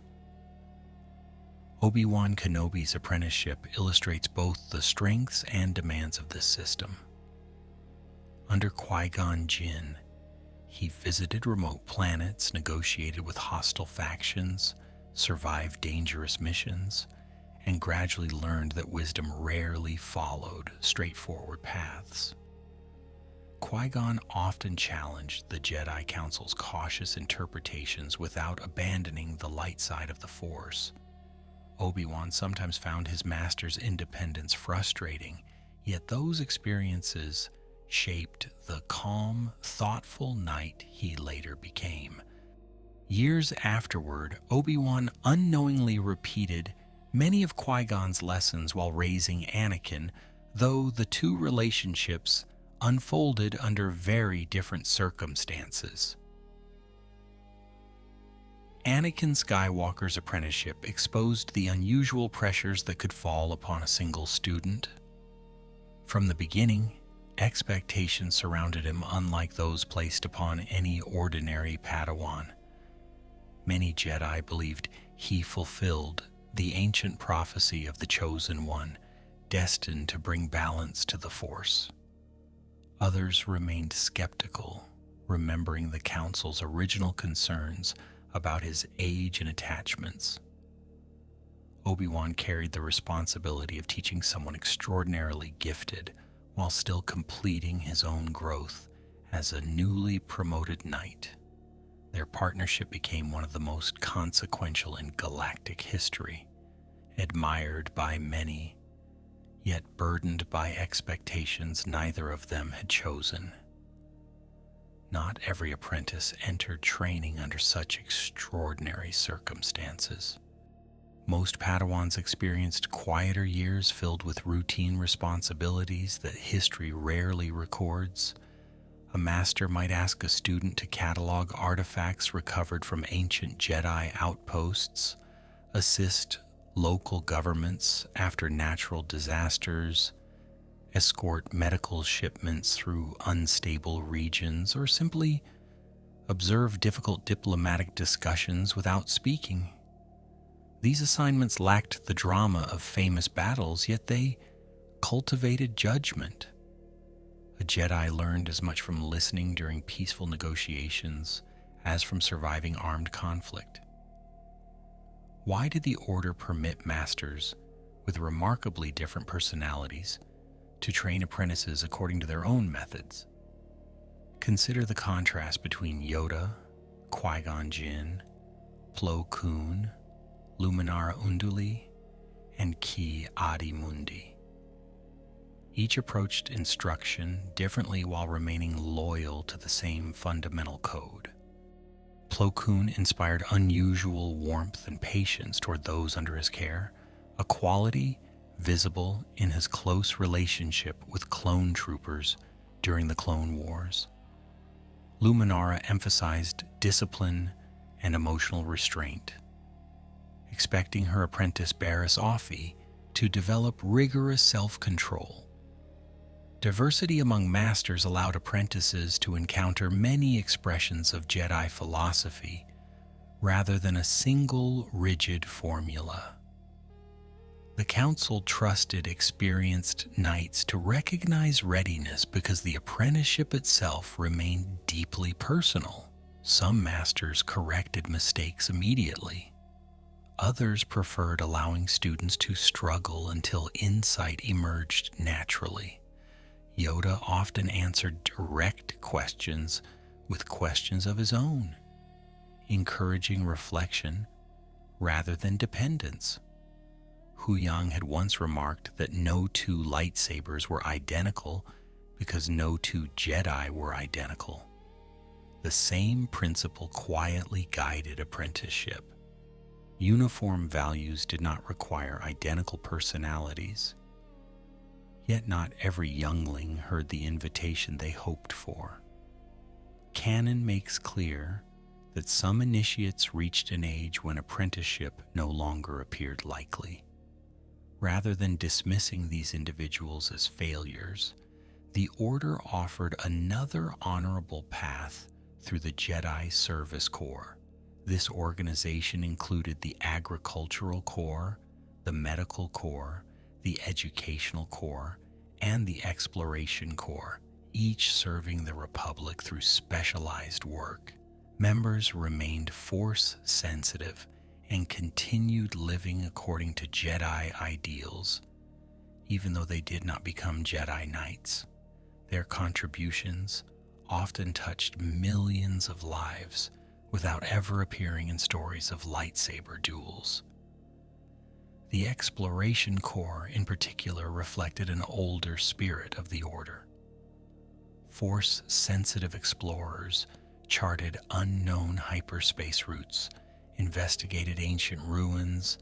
Obi-Wan Kenobi's apprenticeship illustrates both the strengths and demands of this system. Under Qui-Gon Jinn, he visited remote planets, negotiated with hostile factions, survived dangerous missions, and gradually learned that wisdom rarely followed straightforward paths. Qui-Gon often challenged the Jedi Council's cautious interpretations without abandoning the light side of the Force. Obi-Wan sometimes found his master's independence frustrating, yet those experiences shaped the calm, thoughtful knight he later became. Years afterward, Obi-Wan unknowingly repeated many of Qui-Gon's lessons while raising Anakin, though the two relationships unfolded under very different circumstances. Anakin Skywalker's apprenticeship exposed the unusual pressures that could fall upon a single student. From the beginning, expectations surrounded him unlike those placed upon any ordinary Padawan. Many Jedi believed he fulfilled the ancient prophecy of the Chosen One, destined to bring balance to the Force. Others remained skeptical, remembering the Council's original concerns about his age and attachments. Obi-Wan carried the responsibility of teaching someone extraordinarily gifted while still completing his own growth as a newly promoted knight. Their partnership became one of the most consequential in galactic history, admired by many, yet burdened by expectations neither of them had chosen. Not every apprentice entered training under such extraordinary circumstances. Most Padawans experienced quieter years filled with routine responsibilities that history rarely records. A master might ask a student to catalog artifacts recovered from ancient Jedi outposts, assist local governments after natural disasters, escort medical shipments through unstable regions, or simply observe difficult diplomatic discussions without speaking. These assignments lacked the drama of famous battles, yet they cultivated judgment. A Jedi learned as much from listening during peaceful negotiations as from surviving armed conflict. Why did the Order permit masters with remarkably different personalities to train apprentices according to their own methods? Consider the contrast between Yoda, Qui-Gon Jinn, Plo Koon, Luminara Unduli, and Ki Adi Mundi. Each approached instruction differently while remaining loyal to the same fundamental code. Plo Koon inspired unusual warmth and patience toward those under his care, a quality visible in his close relationship with clone troopers during the Clone Wars. Luminara emphasized discipline and emotional restraint, expecting her apprentice Barriss Offee to develop rigorous self-control. Diversity among masters allowed apprentices to encounter many expressions of Jedi philosophy rather than a single rigid formula. The Council trusted experienced knights to recognize readiness because the apprenticeship itself remained deeply personal. Some masters corrected mistakes immediately. Others preferred allowing students to struggle until insight emerged naturally. Yoda often answered direct questions with questions of his own, encouraging reflection rather than dependence. Huyang had once remarked that no two lightsabers were identical because no two Jedi were identical. The same principle quietly guided apprenticeship. Uniform values did not require identical personalities. Yet not every youngling heard the invitation they hoped for. Canon makes clear that some initiates reached an age when apprenticeship no longer appeared likely. Rather than dismissing these individuals as failures, the Order offered another honorable path through the Jedi Service Corps. This organization included the Agricultural Corps, the Medical Corps, the Educational Corps, and the Exploration Corps, each serving the Republic through specialized work. Members remained force-sensitive and continued living according to Jedi ideals, even though they did not become Jedi Knights. Their contributions often touched millions of lives without ever appearing in stories of lightsaber duels. The Exploration Corps, in particular, reflected an older spirit of the Order. Force-sensitive explorers charted unknown hyperspace routes, investigated ancient ruins,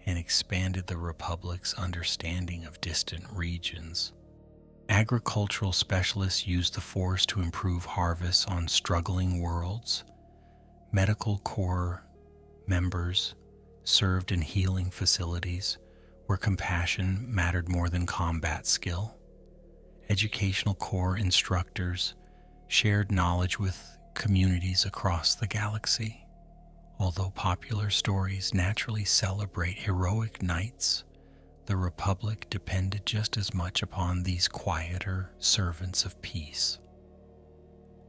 and expanded the Republic's understanding of distant regions. Agricultural specialists used the Force to improve harvests on struggling worlds. Medical Corps members served in healing facilities where compassion mattered more than combat skill. Educational Corps instructors shared knowledge with communities across the galaxy. Although popular stories naturally celebrate heroic knights, the Republic depended just as much upon these quieter servants of peace.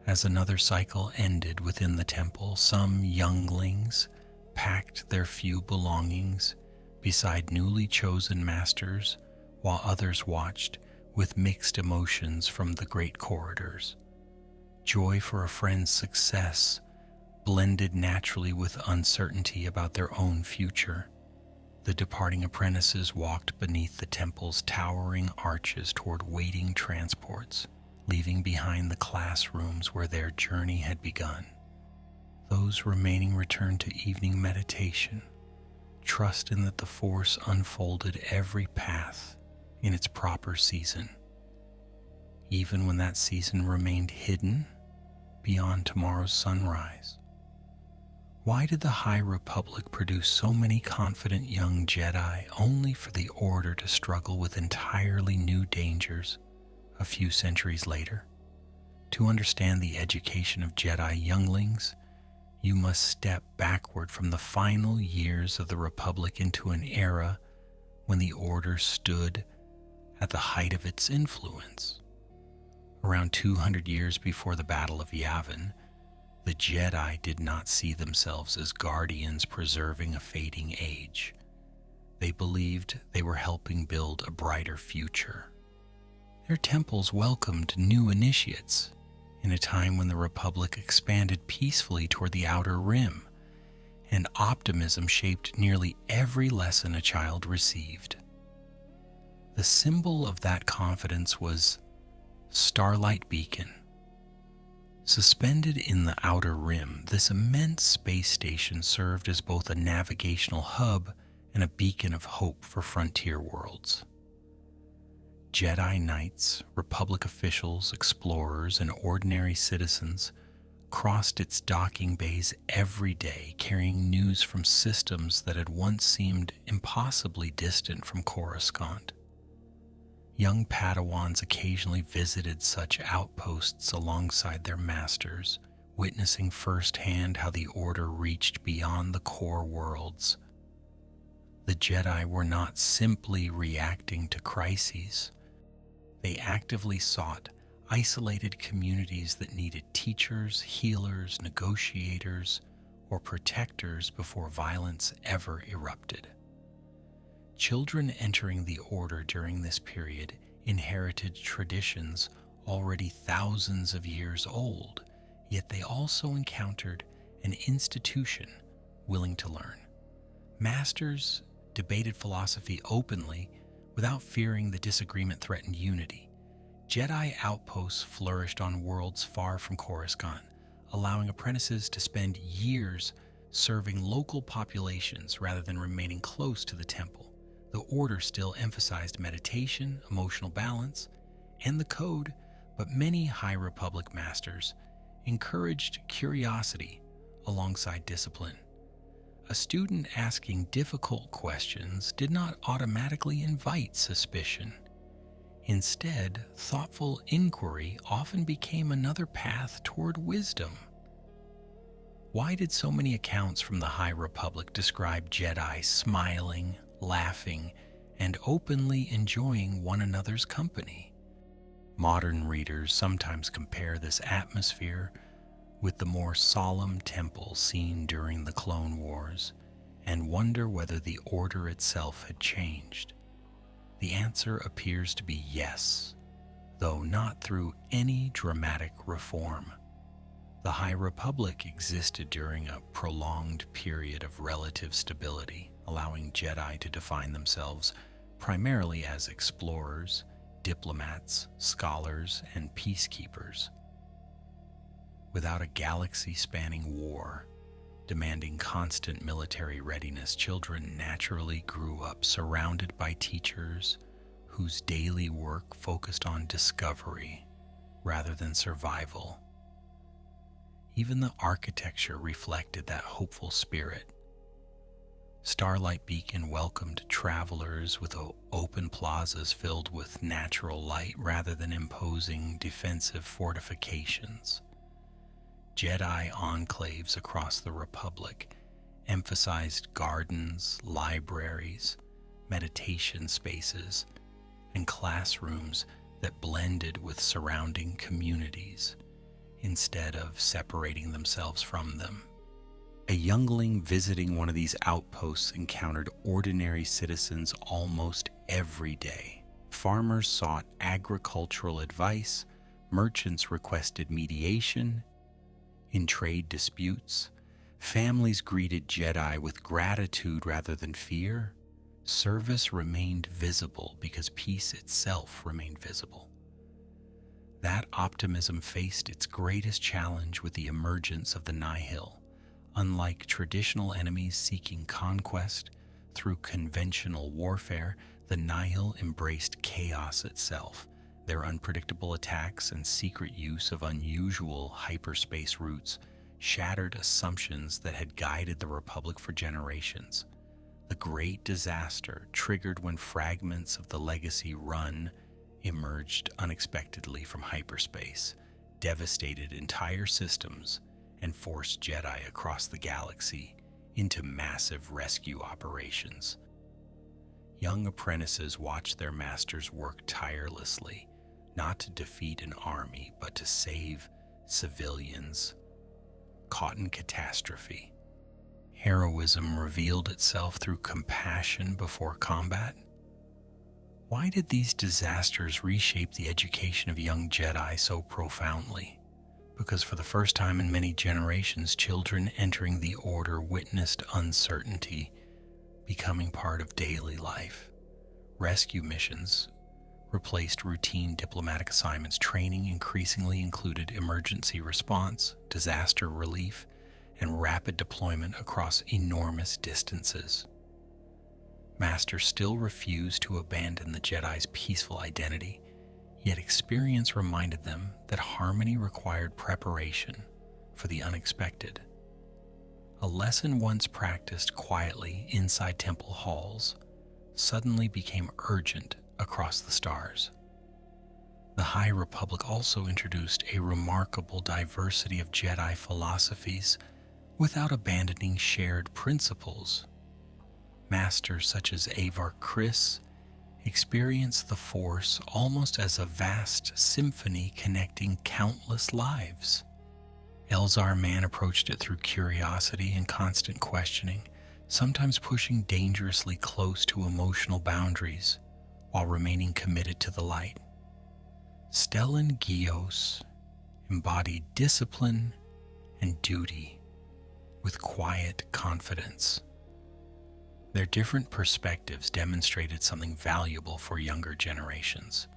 As another cycle ended within the temple, some younglings packed their few belongings beside newly chosen masters, while others watched with mixed emotions from the great corridors. Joy for a friend's success blended naturally with uncertainty about their own future. The departing apprentices walked beneath the temple's towering arches toward waiting transports, leaving behind the classrooms where their journey had begun. Those remaining returned to evening meditation, trusting that the Force unfolded every path in its proper season, even when that season remained hidden beyond tomorrow's sunrise. Why did the High Republic produce so many confident young Jedi only for the Order to struggle with entirely new dangers a few centuries later? To understand the education of Jedi Younglings, you must step backward from the final years of the Republic into an era when the Order stood at the height of its influence. Around 200 years before the Battle of Yavin, The Jedi did not see themselves as guardians preserving a fading age. They believed they were helping build a brighter future. Their temples welcomed new initiates in a time when the Republic expanded peacefully toward the Outer Rim, and optimism shaped nearly every lesson a child received. The symbol of that confidence was Starlight Beacon. Suspended in the Outer Rim, this immense space station served as both a navigational hub and a beacon of hope for frontier worlds. Jedi Knights, Republic officials, explorers, and ordinary citizens crossed its docking bays every day, carrying news from systems that had once seemed impossibly distant from Coruscant. Young Padawans occasionally visited such outposts alongside their masters, witnessing firsthand how the Order reached beyond the core worlds. The Jedi were not simply reacting to crises. They actively sought isolated communities that needed teachers, healers, negotiators, or protectors before violence ever erupted. Children entering the Order during this period inherited traditions already thousands of years old, yet they also encountered an institution willing to learn. Masters debated philosophy openly without fearing the disagreement threatened unity. Jedi outposts flourished on worlds far from Coruscant, allowing apprentices to spend years serving local populations rather than remaining close to the temple. The Order still emphasized meditation, emotional balance, and the Code, but many High Republic masters encouraged curiosity alongside discipline. A student asking difficult questions did not automatically invite suspicion. Instead, thoughtful inquiry often became another path toward wisdom. Why did so many accounts from the High Republic describe Jedi smiling, laughing, and openly enjoying one another's company? Modern readers sometimes compare this atmosphere with the more solemn temple seen during the Clone Wars and wonder whether the Order itself had changed. The answer appears to be yes, though not through any dramatic reform. The High Republic existed during a prolonged period of relative stability, allowing Jedi to define themselves primarily as explorers, diplomats, scholars, and peacekeepers. Without a galaxy-spanning war demanding constant military readiness, children naturally grew up surrounded by teachers whose daily work focused on discovery rather than survival. Even the architecture reflected that hopeful spirit. Starlight Beacon welcomed travelers with open plazas filled with natural light rather than imposing defensive fortifications. Jedi enclaves across the Republic emphasized gardens, libraries, meditation spaces, and classrooms that blended with surrounding communities instead of separating themselves from them. A youngling visiting one of these outposts encountered ordinary citizens almost every day. Farmers sought agricultural advice, merchants requested mediation in trade disputes, families greeted Jedi with gratitude rather than fear. Service remained visible because peace itself remained visible. That optimism faced its greatest challenge with the emergence of the Nihil. Unlike traditional enemies seeking conquest through conventional warfare, the Nihil embraced chaos itself. Their unpredictable attacks and secret use of unusual hyperspace routes shattered assumptions that had guided the Republic for generations. The Great Disaster, triggered when fragments of the Legacy Run emerged unexpectedly from hyperspace, devastated entire systems and forced Jedi across the galaxy into massive rescue operations. Young apprentices watched their masters work tirelessly, not to defeat an army, but to save civilians. caught in catastrophe. Heroism revealed itself through compassion before combat. Why did these disasters reshape the education of young Jedi so profoundly? Because for the first time in many generations, children entering the Order witnessed uncertainty becoming part of daily life. Rescue missions replaced routine diplomatic assignments. Training increasingly included emergency response, disaster relief, and rapid deployment across enormous distances. Masters still refused to abandon the Jedi's peaceful identity, yet experience reminded them that harmony required preparation for the unexpected. A lesson once practiced quietly inside temple halls suddenly became urgent across the stars. The High Republic also introduced a remarkable diversity of Jedi philosophies without abandoning shared principles. Masters such as Avar Kriss experienced the Force almost as a vast symphony connecting countless lives. Elzar Mann approached it through curiosity and constant questioning, sometimes pushing dangerously close to emotional boundaries while remaining committed to the light. Stellan Gios embodied discipline and duty with quiet confidence. Their different perspectives demonstrated something valuable for younger generations.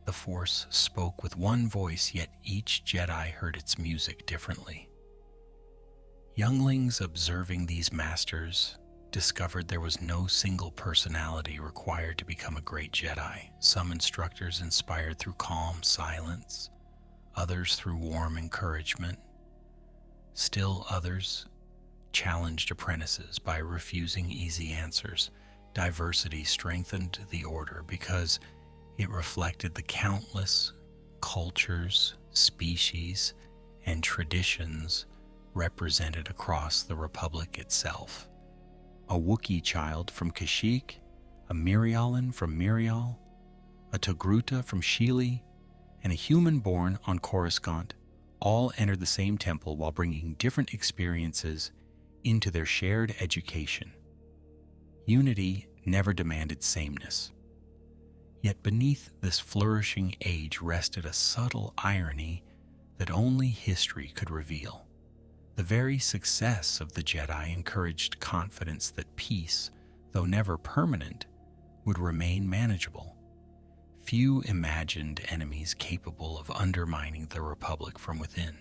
The Force spoke with one voice, yet each Jedi heard its music differently. Younglings observing these masters discovered there was no single personality required to become a great Jedi. Some instructors inspired through calm silence, others through warm encouragement. Still others challenged apprentices by refusing easy answers. Diversity strengthened the Order because it reflected the countless cultures, species, and traditions represented across the Republic itself. A Wookiee child from Kashyyyk, a Mirialan from Mirial, a Togruta from Sheely, and a human born on Coruscant all entered the same temple while bringing different experiences into their shared education. Unity never demanded sameness. Yet beneath this flourishing age rested a subtle irony that only history could reveal. The very success of the Jedi encouraged confidence that peace, though never permanent, would remain manageable. Few imagined enemies capable of undermining the Republic from within.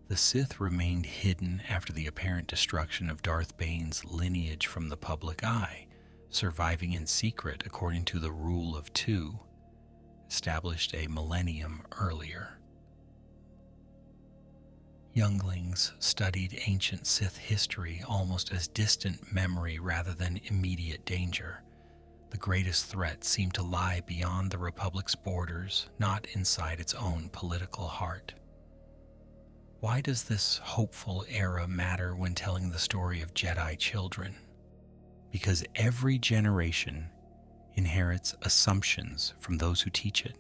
The Sith remained hidden after the apparent destruction of Darth Bane's lineage from the public eye, surviving in secret according to the Rule of Two, established a millennium earlier. Younglings studied ancient Sith history almost as distant memory rather than immediate danger. The greatest threat seemed to lie beyond the Republic's borders, not inside its own political heart. Why does this hopeful era matter when telling the story of Jedi children? Because every generation inherits assumptions from those who teach it.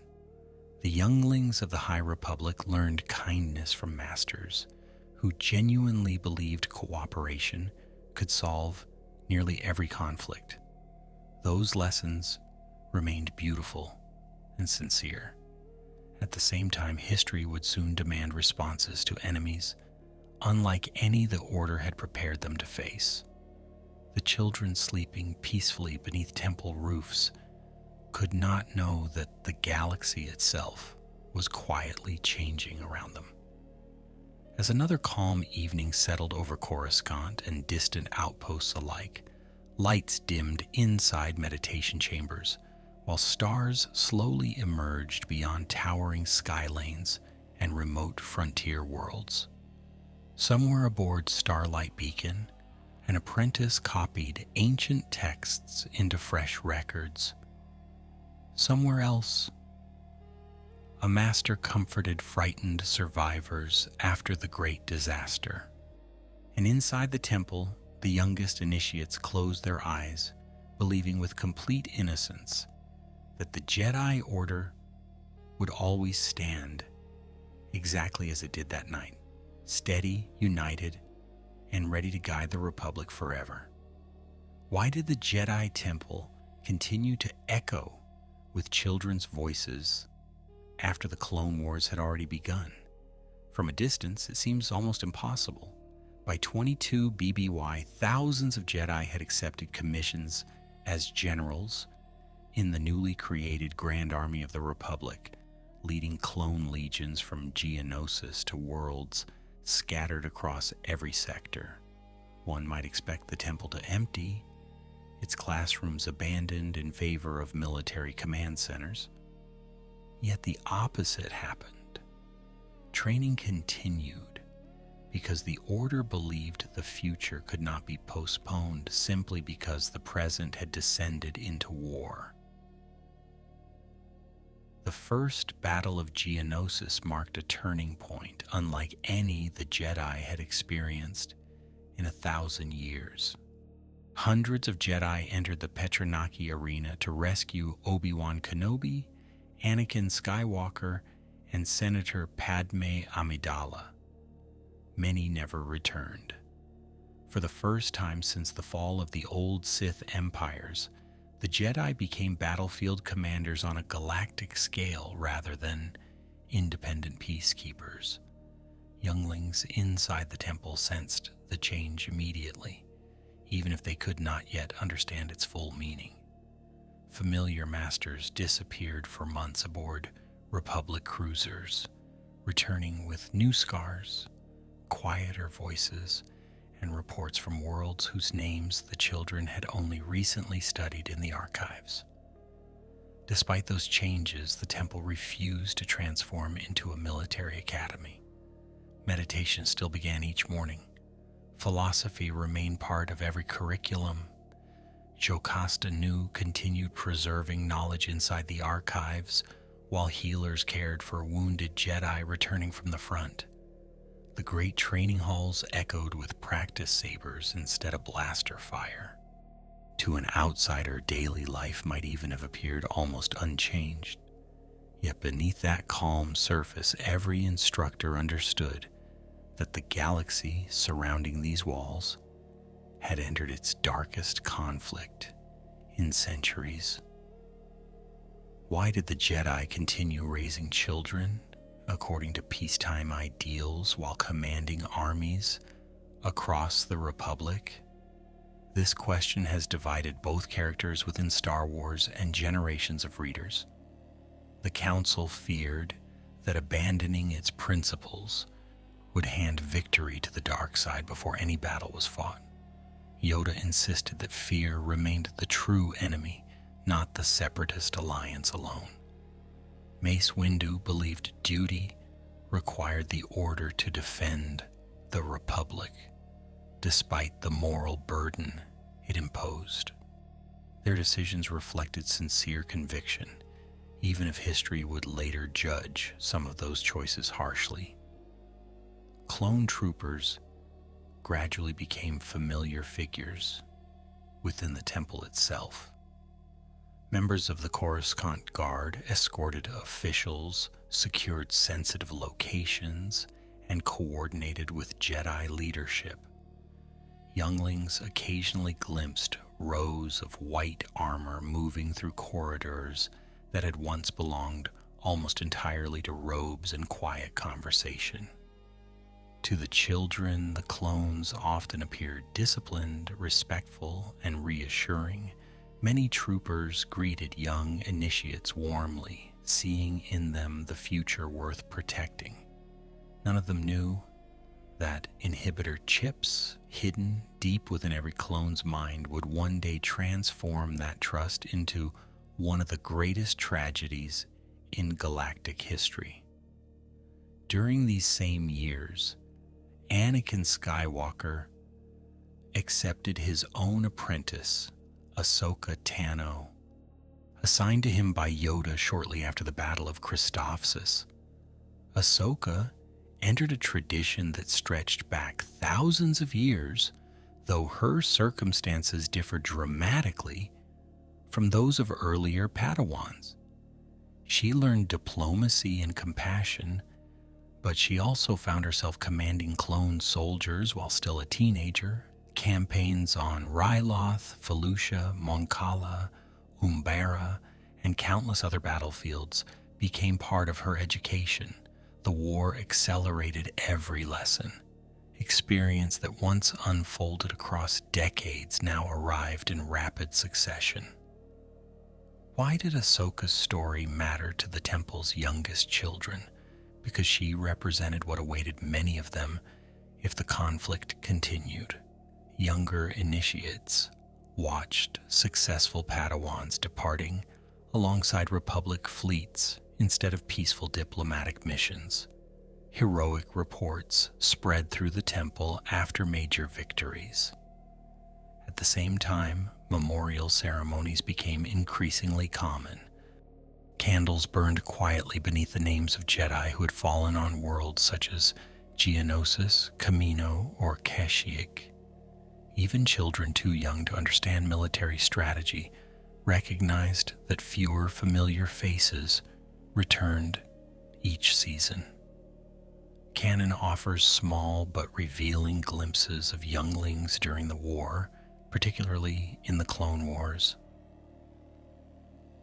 The younglings of the High Republic learned kindness from masters who genuinely believed cooperation could solve nearly every conflict. Those lessons remained beautiful and sincere. At the same time, history would soon demand responses to enemies unlike any the Order had prepared them to face. The children sleeping peacefully beneath temple roofs could not know that the galaxy itself was quietly changing around them. As another calm evening settled over Coruscant and distant outposts alike, lights dimmed inside meditation chambers, while stars slowly emerged beyond towering skylanes and remote frontier worlds. Somewhere aboard Starlight Beacon, an apprentice copied ancient texts into fresh records. Somewhere else, a master comforted frightened survivors after the great disaster. And inside the temple, the youngest initiates closed their eyes, believing with complete innocence that the Jedi Order would always stand exactly as it did that night, steady, united, and ready to guide the Republic forever. Why did the Jedi Temple continue to echo with children's voices after the Clone Wars had already begun? From a distance, it seems almost impossible. By 22 BBY, thousands of Jedi had accepted commissions as generals in the newly created Grand Army of the Republic, leading clone legions from Geonosis to worlds scattered across every sector. One might expect the temple to empty, its classrooms abandoned in favor of military command centers. Yet the opposite happened. Training continued because the Order believed the future could not be postponed simply because the present had descended into war. The first Battle of Geonosis marked a turning point unlike any the Jedi had experienced in 1,000 years. Hundreds of Jedi entered the Petranaki arena to rescue Obi-Wan Kenobi, Anakin Skywalker, and Senator Padme Amidala. Many never returned. For the first time since the fall of the old Sith empires, the Jedi became battlefield commanders on a galactic scale rather than independent peacekeepers. Younglings inside the temple sensed the change immediately, even if they could not yet understand its full meaning. Familiar masters disappeared for months aboard Republic cruisers, returning with new scars, quieter voices, and reports from worlds whose names the children had only recently studied in the archives. Despite those changes, the temple refused to transform into a military academy. Meditation still began each morning. Philosophy remained part of every curriculum. Jocasta Nu continued preserving knowledge inside the archives, while healers cared for wounded Jedi returning from the front. The great training halls echoed with practice sabers instead of blaster fire. To an outsider, daily life might even have appeared almost unchanged. Yet beneath that calm surface, every instructor understood that the galaxy surrounding these walls had entered its darkest conflict in centuries. Why did the Jedi continue raising children according to peacetime ideals while commanding armies across the Republic? This question has divided both characters within Star Wars and generations of readers. The Council feared that abandoning its principles would hand victory to the dark side before any battle was fought. Yoda insisted that fear remained the true enemy, not the Separatist alliance alone. Mace Windu believed duty required the Order to defend the Republic, despite the moral burden it imposed. Their decisions reflected sincere conviction, even if history would later judge some of those choices harshly. Clone troopers gradually became familiar figures within the temple itself. Members of the Coruscant Guard escorted officials, secured sensitive locations, and coordinated with Jedi leadership. Younglings occasionally glimpsed rows of white armor moving through corridors that had once belonged almost entirely to robes and quiet conversation. To the children, the clones often appeared disciplined, respectful, and reassuring. Many troopers greeted young initiates warmly, seeing in them the future worth protecting. None of them knew that inhibitor chips, hidden deep within every clone's mind, would one day transform that trust into one of the greatest tragedies in galactic history. During these same years, Anakin Skywalker accepted his own apprentice, Ahsoka Tano, assigned to him by Yoda shortly after the Battle of Christophsis. Ahsoka entered a tradition that stretched back thousands of years, though her circumstances differed dramatically from those of earlier Padawans. She learned diplomacy and compassion But she also found herself commanding clone soldiers while still a teenager. Campaigns on Ryloth, Felucia, Moncala, Umbara, and countless other battlefields became part of her education. The war accelerated every lesson. Experience that once unfolded across decades now arrived in rapid succession. Why did Ahsoka's story matter to the Temple's youngest children? Because she represented what awaited many of them if the conflict continued. Younger initiates watched successful Padawans departing alongside Republic fleets instead of peaceful diplomatic missions. Heroic reports spread through the temple after major victories. At the same time, memorial ceremonies became increasingly common. Candles burned quietly beneath the names of Jedi who had fallen on worlds such as Geonosis, Kamino, or Kashyyyk. Even children too young to understand military strategy recognized that fewer familiar faces returned each season. Canon offers small but revealing glimpses of younglings during the war, particularly in the Clone Wars.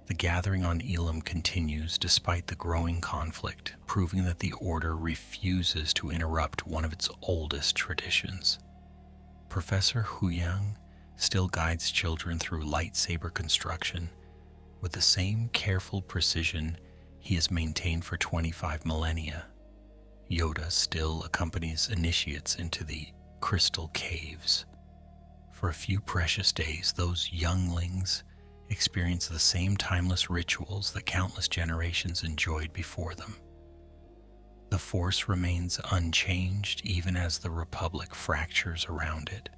The gathering on Elam continues despite the growing conflict, proving that the Order refuses to interrupt one of its oldest traditions. Professor Huyang still guides children through lightsaber construction with the same careful precision he has maintained for 25 millennia. Yoda still accompanies initiates into the crystal caves. For a few precious days, those younglings experience the same timeless rituals that countless generations enjoyed before them. The Force remains unchanged even as the Republic fractures around it.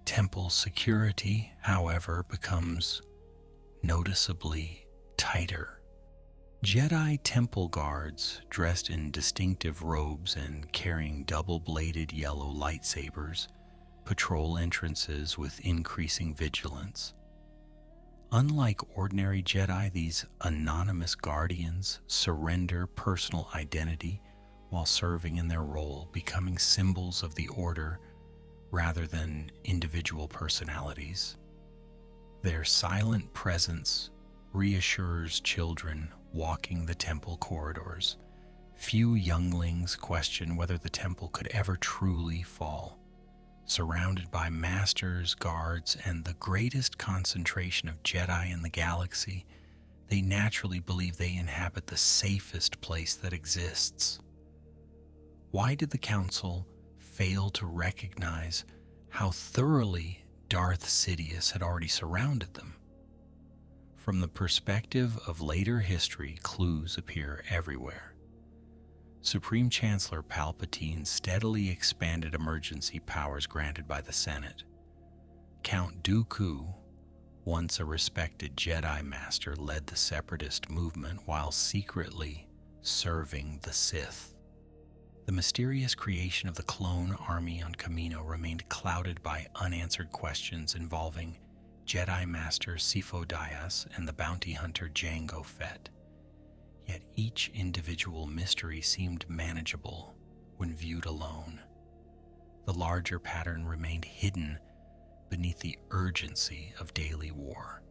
Temple security, however, becomes noticeably tighter. Jedi temple guards, dressed in distinctive robes and carrying double-bladed yellow lightsabers, patrol entrances with increasing vigilance. Unlike ordinary Jedi, these anonymous guardians surrender personal identity while serving in their role, becoming symbols of the Order rather than individual personalities. Their silent presence reassures children walking the temple corridors. Few younglings question whether the temple could ever truly fall. Surrounded by masters, guards, and the greatest concentration of Jedi in the galaxy, they naturally believe they inhabit the safest place that exists. Why did the Council fail to recognize how thoroughly Darth Sidious had already surrounded them? From the perspective of later history, clues appear everywhere. Supreme Chancellor Palpatine steadily expanded emergency powers granted by the Senate. Count Dooku, once a respected Jedi Master, led the Separatist movement while secretly serving the Sith. The mysterious creation of the clone army on Kamino remained clouded by unanswered questions involving Jedi Master Sifo Dyas and the bounty hunter Jango Fett. Yet each individual mystery seemed manageable when viewed alone. The larger pattern remained hidden beneath the urgency of daily war.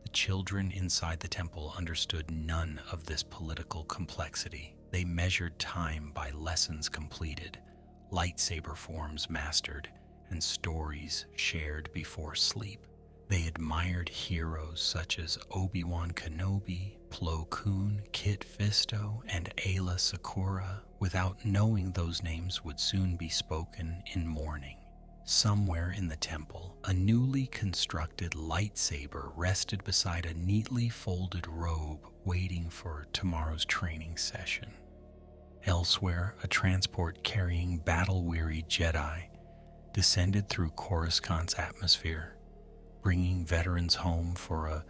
The children inside the temple understood none of this political complexity. They measured time by lessons completed, lightsaber forms mastered, and stories shared before sleep. They admired heroes such as Obi-Wan Kenobi, Plo Koon, Kit Fisto, and Ayla Secura without knowing those names would soon be spoken in mourning. Somewhere in the temple, a newly constructed lightsaber rested beside a neatly folded robe waiting for tomorrow's training session. Elsewhere, a transport carrying battle-weary Jedi descended through Coruscant's atmosphere, bringing veterans home for a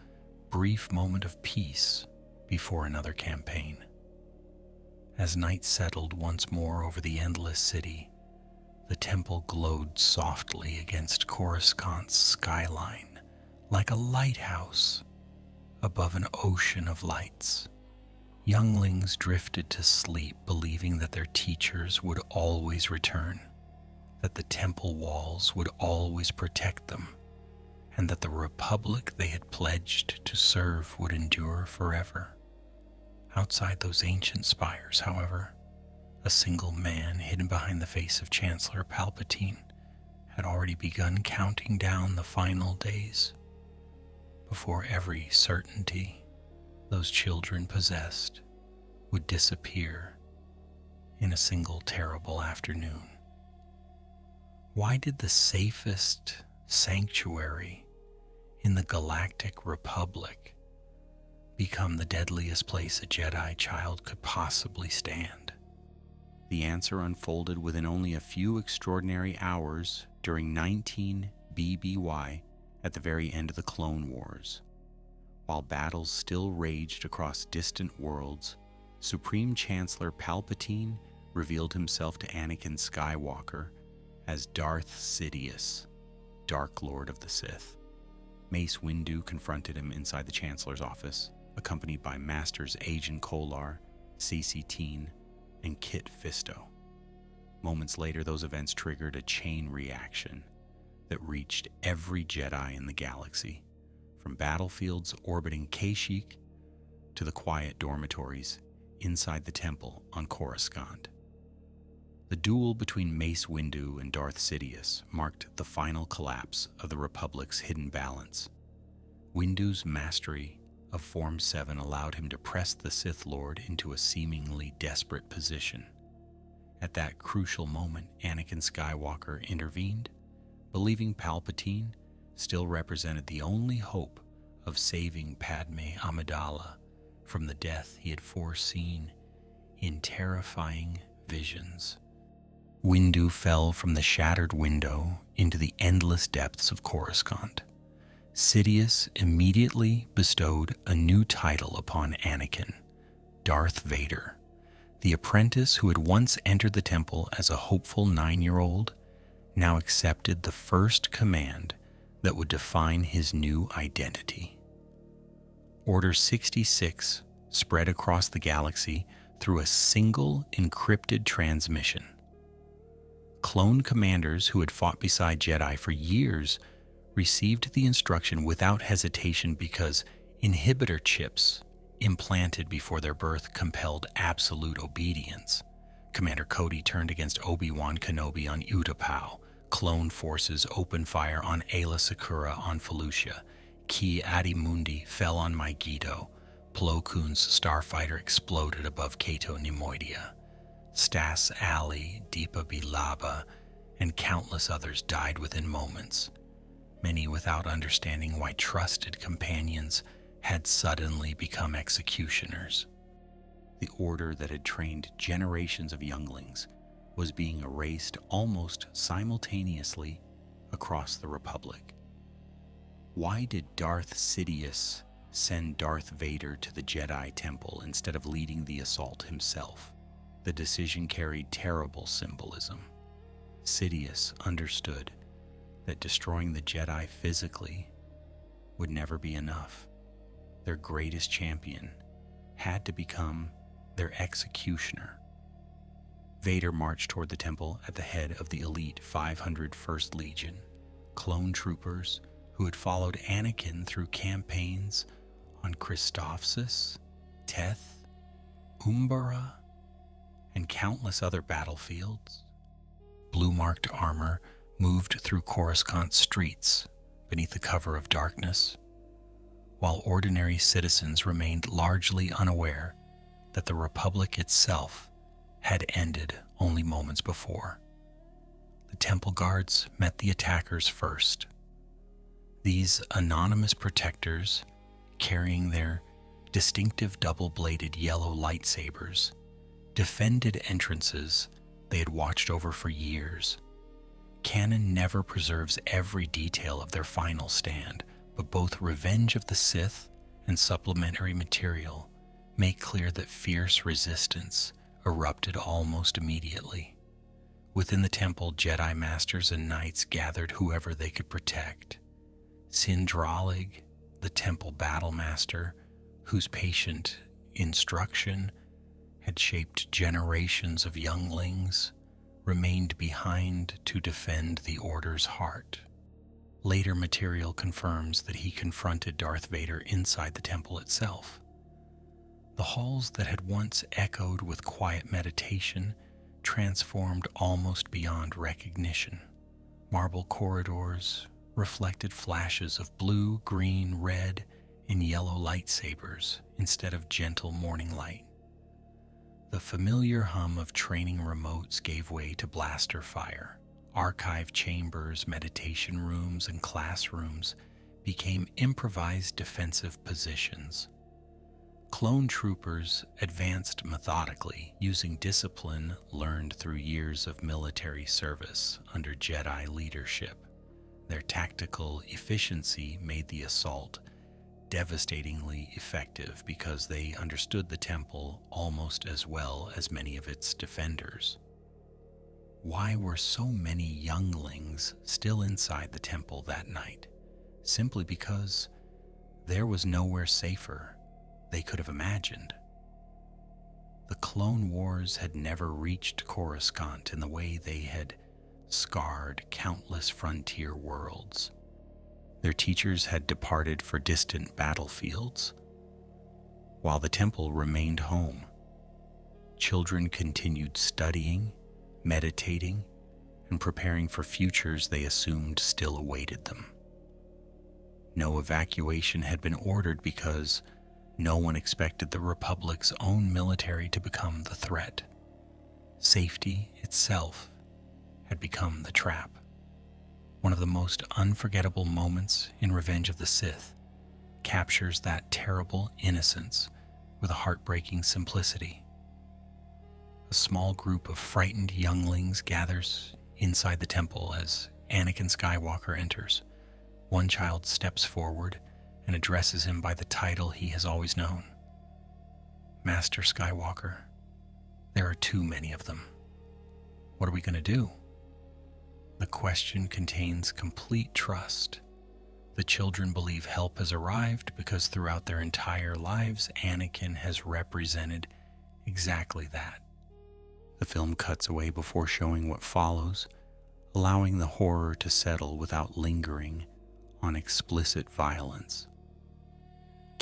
brief moment of peace before another campaign. As night settled once more over the endless city, the temple glowed softly against Coruscant's skyline, like a lighthouse above an ocean of lights. Younglings drifted to sleep, believing that their teachers would always return, that the temple walls would always protect them, and that the republic they had pledged to serve would endure forever. Outside those ancient spires, however, a single man hidden behind the face of Chancellor Palpatine had already begun counting down the final days. Before every certainty those children possessed would disappear in a single terrible afternoon. Why did the safest sanctuary in the Galactic Republic become the deadliest place a Jedi child could possibly stand? The answer unfolded within only a few extraordinary hours during 19 BBY at the very end of the Clone Wars. While battles still raged across distant worlds, Supreme Chancellor Palpatine revealed himself to Anakin Skywalker as Darth Sidious, Dark Lord of the Sith. Mace Windu confronted him inside the Chancellor's office, accompanied by Masters Agen Kolar, Cece Teen, and Kit Fisto. Moments later, those events triggered a chain reaction that reached every Jedi in the galaxy, from battlefields orbiting Kashyyyk to the quiet dormitories inside the temple on Coruscant. The duel between Mace Windu and Darth Sidious marked the final collapse of the Republic's hidden balance. Windu's mastery of Form 7 allowed him to press the Sith Lord into a seemingly desperate position. At that crucial moment, Anakin Skywalker intervened, believing Palpatine still represented the only hope of saving Padme Amidala from the death he had foreseen in terrifying visions. Windu fell from the shattered window into the endless depths of Coruscant. Sidious immediately bestowed a new title upon Anakin, Darth Vader. The apprentice who had once entered the temple as a hopeful 9-year-old now accepted the first command that would define his new identity. Order 66 spread across the galaxy through a single encrypted transmission. Clone commanders who had fought beside Jedi for years received the instruction without hesitation because inhibitor chips implanted before their birth compelled absolute obedience. Commander Cody turned against Obi-Wan Kenobi on Utapau. Clone forces opened fire on Aayla Secura on Felucia. Ki Adi-Mundi fell on Megiddo. Plo Koon's starfighter exploded above Cato Nemoidia. Stas Ali, Deepa Bilaba, and countless others died within moments, many without understanding why trusted companions had suddenly become executioners. The order that had trained generations of younglings was being erased almost simultaneously across the Republic. Why did Darth Sidious send Darth Vader to the Jedi Temple instead of leading the assault himself? The decision carried terrible symbolism. Sidious understood that destroying the Jedi physically would never be enough. Their greatest champion had to become their executioner. Vader marched toward the temple at the head of the elite 501st Legion, clone troopers who had followed Anakin through campaigns on Christophsis, Teth, Umbara, and countless other battlefields. Blue-marked armor moved through Coruscant streets beneath the cover of darkness, while ordinary citizens remained largely unaware that the Republic itself had ended only moments before. The temple guards met the attackers first. These anonymous protectors, carrying their distinctive double-bladed yellow lightsabers, defended entrances they had watched over for years. Canon never preserves every detail of their final stand, but both Revenge of the Sith and supplementary material make clear that fierce resistance erupted almost immediately. Within the temple, Jedi Masters and Knights gathered whoever they could protect. Sindralig, the temple battle master, whose patient instruction had shaped generations of younglings, remained behind to defend the Order's heart. Later material confirms that he confronted Darth Vader inside the temple itself. The halls that had once echoed with quiet meditation transformed almost beyond recognition. Marble corridors reflected flashes of blue, green, red, and yellow lightsabers instead of gentle morning light. The familiar hum of training remotes gave way to blaster fire. Archive chambers, meditation rooms, and classrooms became improvised defensive positions. Clone troopers advanced methodically, using discipline learned through years of military service under Jedi leadership. Their tactical efficiency made the assault devastatingly effective because they understood the temple almost as well as many of its defenders. Why were so many younglings still inside the temple that night? Simply because there was nowhere safer they could have imagined. The Clone Wars had never reached Coruscant in the way they had scarred countless frontier worlds. Their teachers had departed for distant battlefields, while the temple remained home. Children continued studying, meditating, and preparing for futures they assumed still awaited them. No evacuation had been ordered because no one expected the Republic's own military to become the threat. Safety itself had become the trap. One of the most unforgettable moments in Revenge of the Sith captures that terrible innocence with a heartbreaking simplicity. A small group of frightened younglings gathers inside the temple as Anakin Skywalker enters. One child steps forward and addresses him by the title he has always known. Master Skywalker, there are too many of them. What are we going to do? The question contains complete trust. The children believe help has arrived because throughout their entire lives, Anakin has represented exactly that. The film cuts away before showing what follows, allowing the horror to settle without lingering on explicit violence.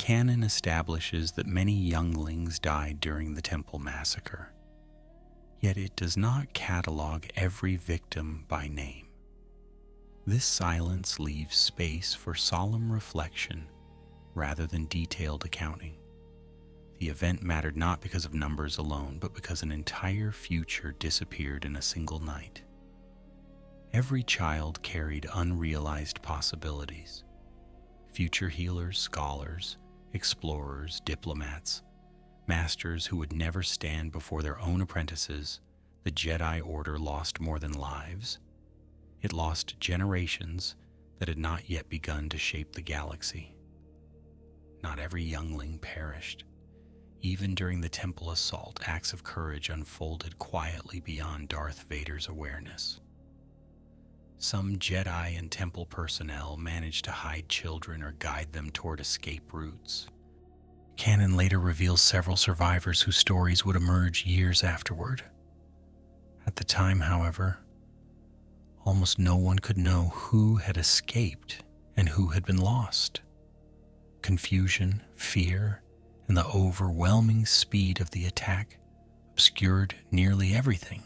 Canon establishes that many younglings died during the Temple Massacre, yet it does not catalog every victim by name. This silence leaves space for solemn reflection rather than detailed accounting. The event mattered not because of numbers alone, but because an entire future disappeared in a single night. Every child carried unrealized possibilities. Future healers, scholars, explorers, diplomats, masters who would never stand before their own apprentices. The Jedi Order lost more than lives. It lost generations that had not yet begun to shape the galaxy. Not every youngling perished. Even during the temple assault, acts of courage unfolded quietly beyond Darth Vader's awareness. Some Jedi and temple personnel managed to hide children or guide them toward escape routes. Canon later reveals several survivors whose stories would emerge years afterward. At the time, however, almost no one could know who had escaped and who had been lost. Confusion, fear, and the overwhelming speed of the attack obscured nearly everything.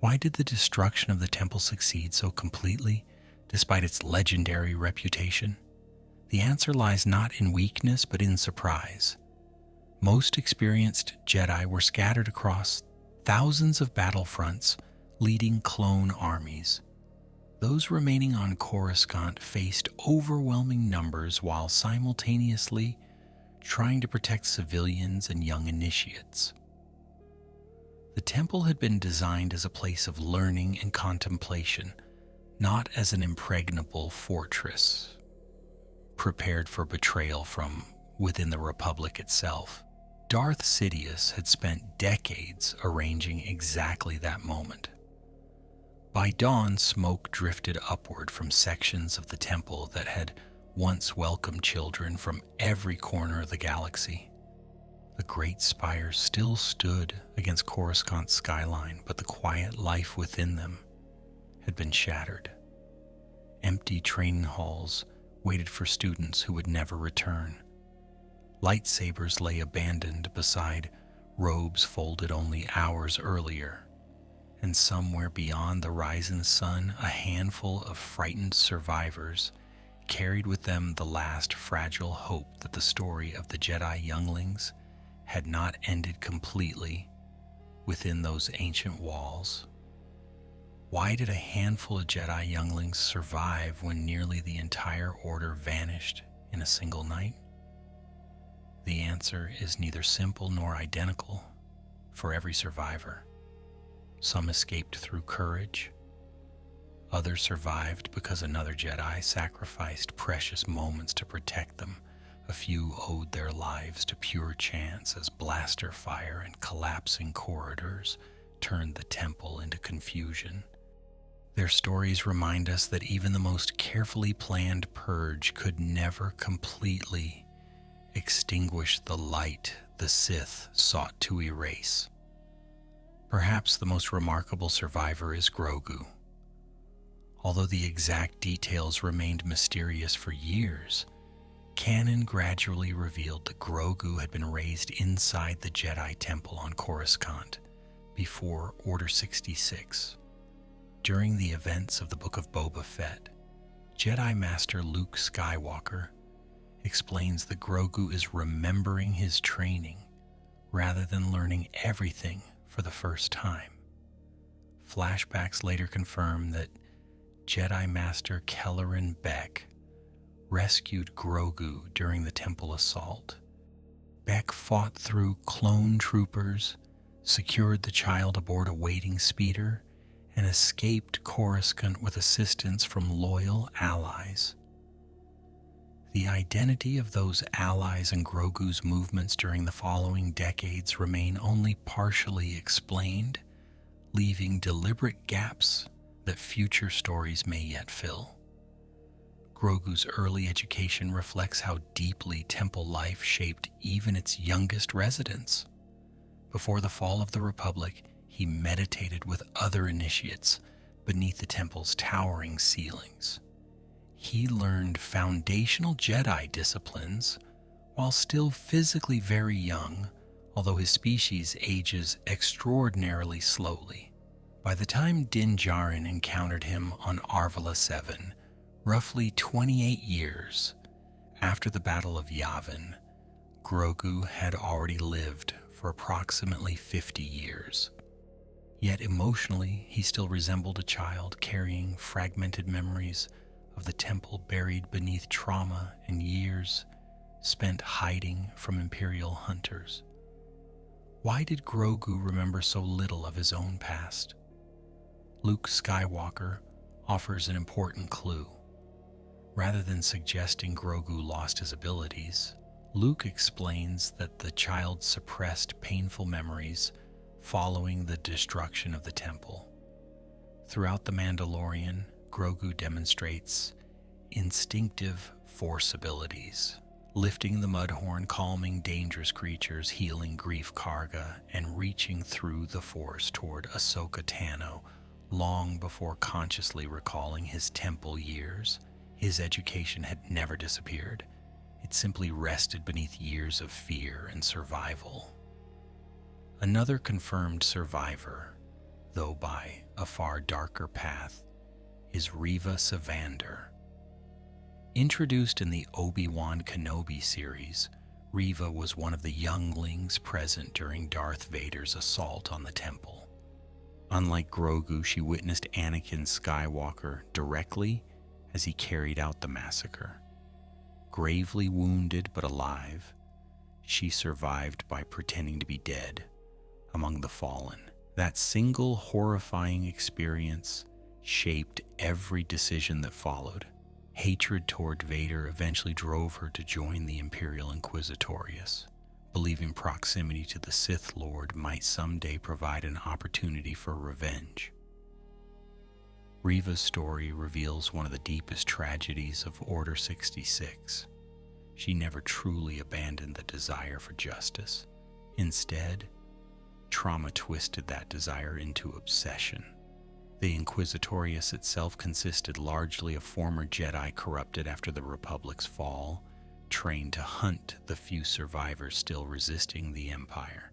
Why did the destruction of the temple succeed so completely, despite its legendary reputation? The answer lies not in weakness, but in surprise. Most experienced Jedi were scattered across thousands of battlefronts, leading clone armies. Those remaining on Coruscant faced overwhelming numbers while simultaneously trying to protect civilians and young initiates. The temple had been designed as a place of learning and contemplation, not as an impregnable fortress, prepared for betrayal from within the Republic itself. Darth Sidious had spent decades arranging exactly that moment. By dawn, smoke drifted upward from sections of the temple that had once welcomed children from every corner of the galaxy. The great spires still stood against Coruscant's skyline, but the quiet life within them had been shattered. Empty training halls waited for students who would never return. Lightsabers lay abandoned beside robes folded only hours earlier. And somewhere beyond the rising sun, a handful of frightened survivors carried with them the last fragile hope that the story of the Jedi Younglings had not ended completely within those ancient walls. Why did a handful of Jedi Younglings survive when nearly the entire order vanished in a single night? The answer is neither simple nor identical for every survivor. Some escaped through courage. Others survived because another Jedi sacrificed precious moments to protect them. A few owed their lives to pure chance as blaster fire and collapsing corridors turned the temple into confusion. Their stories remind us that even the most carefully planned purge could never completely extinguish the light the Sith sought to erase. Perhaps the most remarkable survivor is Grogu. Although the exact details remained mysterious for years, canon gradually revealed that Grogu had been raised inside the Jedi Temple on Coruscant before Order 66. During the events of the Book of Boba Fett, Jedi Master Luke Skywalker explains that Grogu is remembering his training rather than learning everything for the first time. Flashbacks later confirm that Jedi Master Kelleran Beck rescued Grogu during the temple assault. Beck fought through clone troopers, secured the child aboard a waiting speeder, and escaped Coruscant with assistance from loyal allies. The identity of those allies and Grogu's movements during the following decades remain only partially explained, leaving deliberate gaps that future stories may yet fill. Grogu's early education reflects how deeply temple life shaped even its youngest residents. Before the fall of the Republic, he meditated with other initiates beneath the temple's towering ceilings. He learned foundational Jedi disciplines while still physically very young, although his species ages extraordinarily slowly. By the time Din Djarin encountered him on Arvala 7, roughly 28 years after the Battle of Yavin, Grogu had already lived for approximately 50 years. Yet emotionally, he still resembled a child carrying fragmented memories of the temple buried beneath trauma and years spent hiding from Imperial hunters. Why did Grogu remember so little of his own past? Luke Skywalker offers an important clue. Rather than suggesting Grogu lost his abilities, Luke explains that the child suppressed painful memories following the destruction of the temple. Throughout The Mandalorian, Grogu demonstrates instinctive Force abilities, lifting the Mudhorn, calming dangerous creatures, healing Grief Karga, and reaching through the Force toward Ahsoka Tano long before consciously recalling his temple years. His education had never disappeared. It simply rested beneath years of fear and survival. Another confirmed survivor, though by a far darker path, is Reva Savander. Introduced in the Obi-Wan Kenobi series, Reva was one of the younglings present during Darth Vader's assault on the temple. Unlike Grogu, she witnessed Anakin Skywalker directly as he carried out the massacre. Gravely wounded but alive, she survived by pretending to be dead among the fallen. That single horrifying experience shaped every decision that followed. Hatred toward Vader eventually drove her to join the Imperial Inquisitorius, believing proximity to the Sith Lord might someday provide an opportunity for revenge. Reva's story reveals one of the deepest tragedies of Order 66. She never truly abandoned the desire for justice. Instead, trauma twisted that desire into obsession. The Inquisitorius itself consisted largely of former Jedi corrupted after the Republic's fall, trained to hunt the few survivors still resisting the Empire.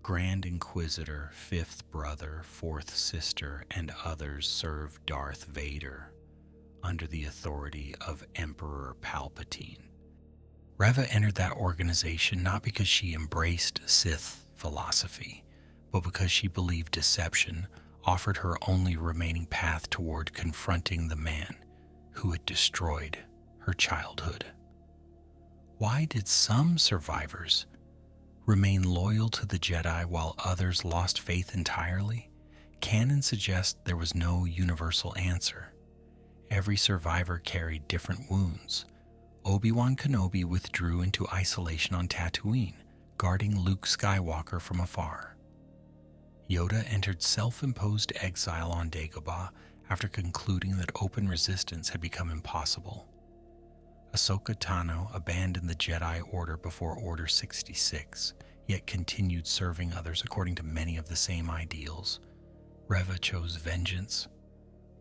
Grand Inquisitor, Fifth Brother, Fourth Sister, and others served Darth Vader under the authority of Emperor Palpatine. Reva entered that organization not because she embraced Sith philosophy, but because she believed deception offered her only remaining path toward confronting the man who had destroyed her childhood. Why did some survivors remain loyal to the Jedi while others lost faith entirely? Canon suggests there was no universal answer. Every survivor carried different wounds. Obi-Wan Kenobi withdrew into isolation on Tatooine, guarding Luke Skywalker from afar. Yoda entered self-imposed exile on Dagobah after concluding that open resistance had become impossible. Ahsoka Tano abandoned the Jedi Order before Order 66, yet continued serving others according to many of the same ideals. Reva chose vengeance.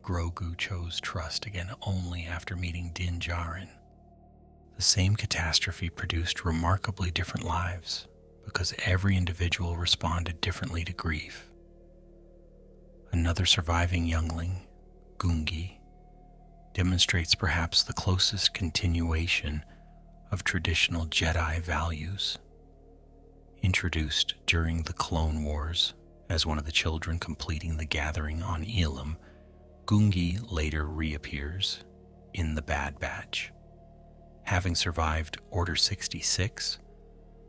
Grogu chose trust again only after meeting Din Djarin. The same catastrophe produced remarkably different lives because every individual responded differently to grief. Another surviving youngling, Gungi, demonstrates perhaps the closest continuation of traditional Jedi values. Introduced during the Clone Wars as one of the children completing the gathering on Elam, Gungi later reappears in the Bad Batch. Having survived Order 66,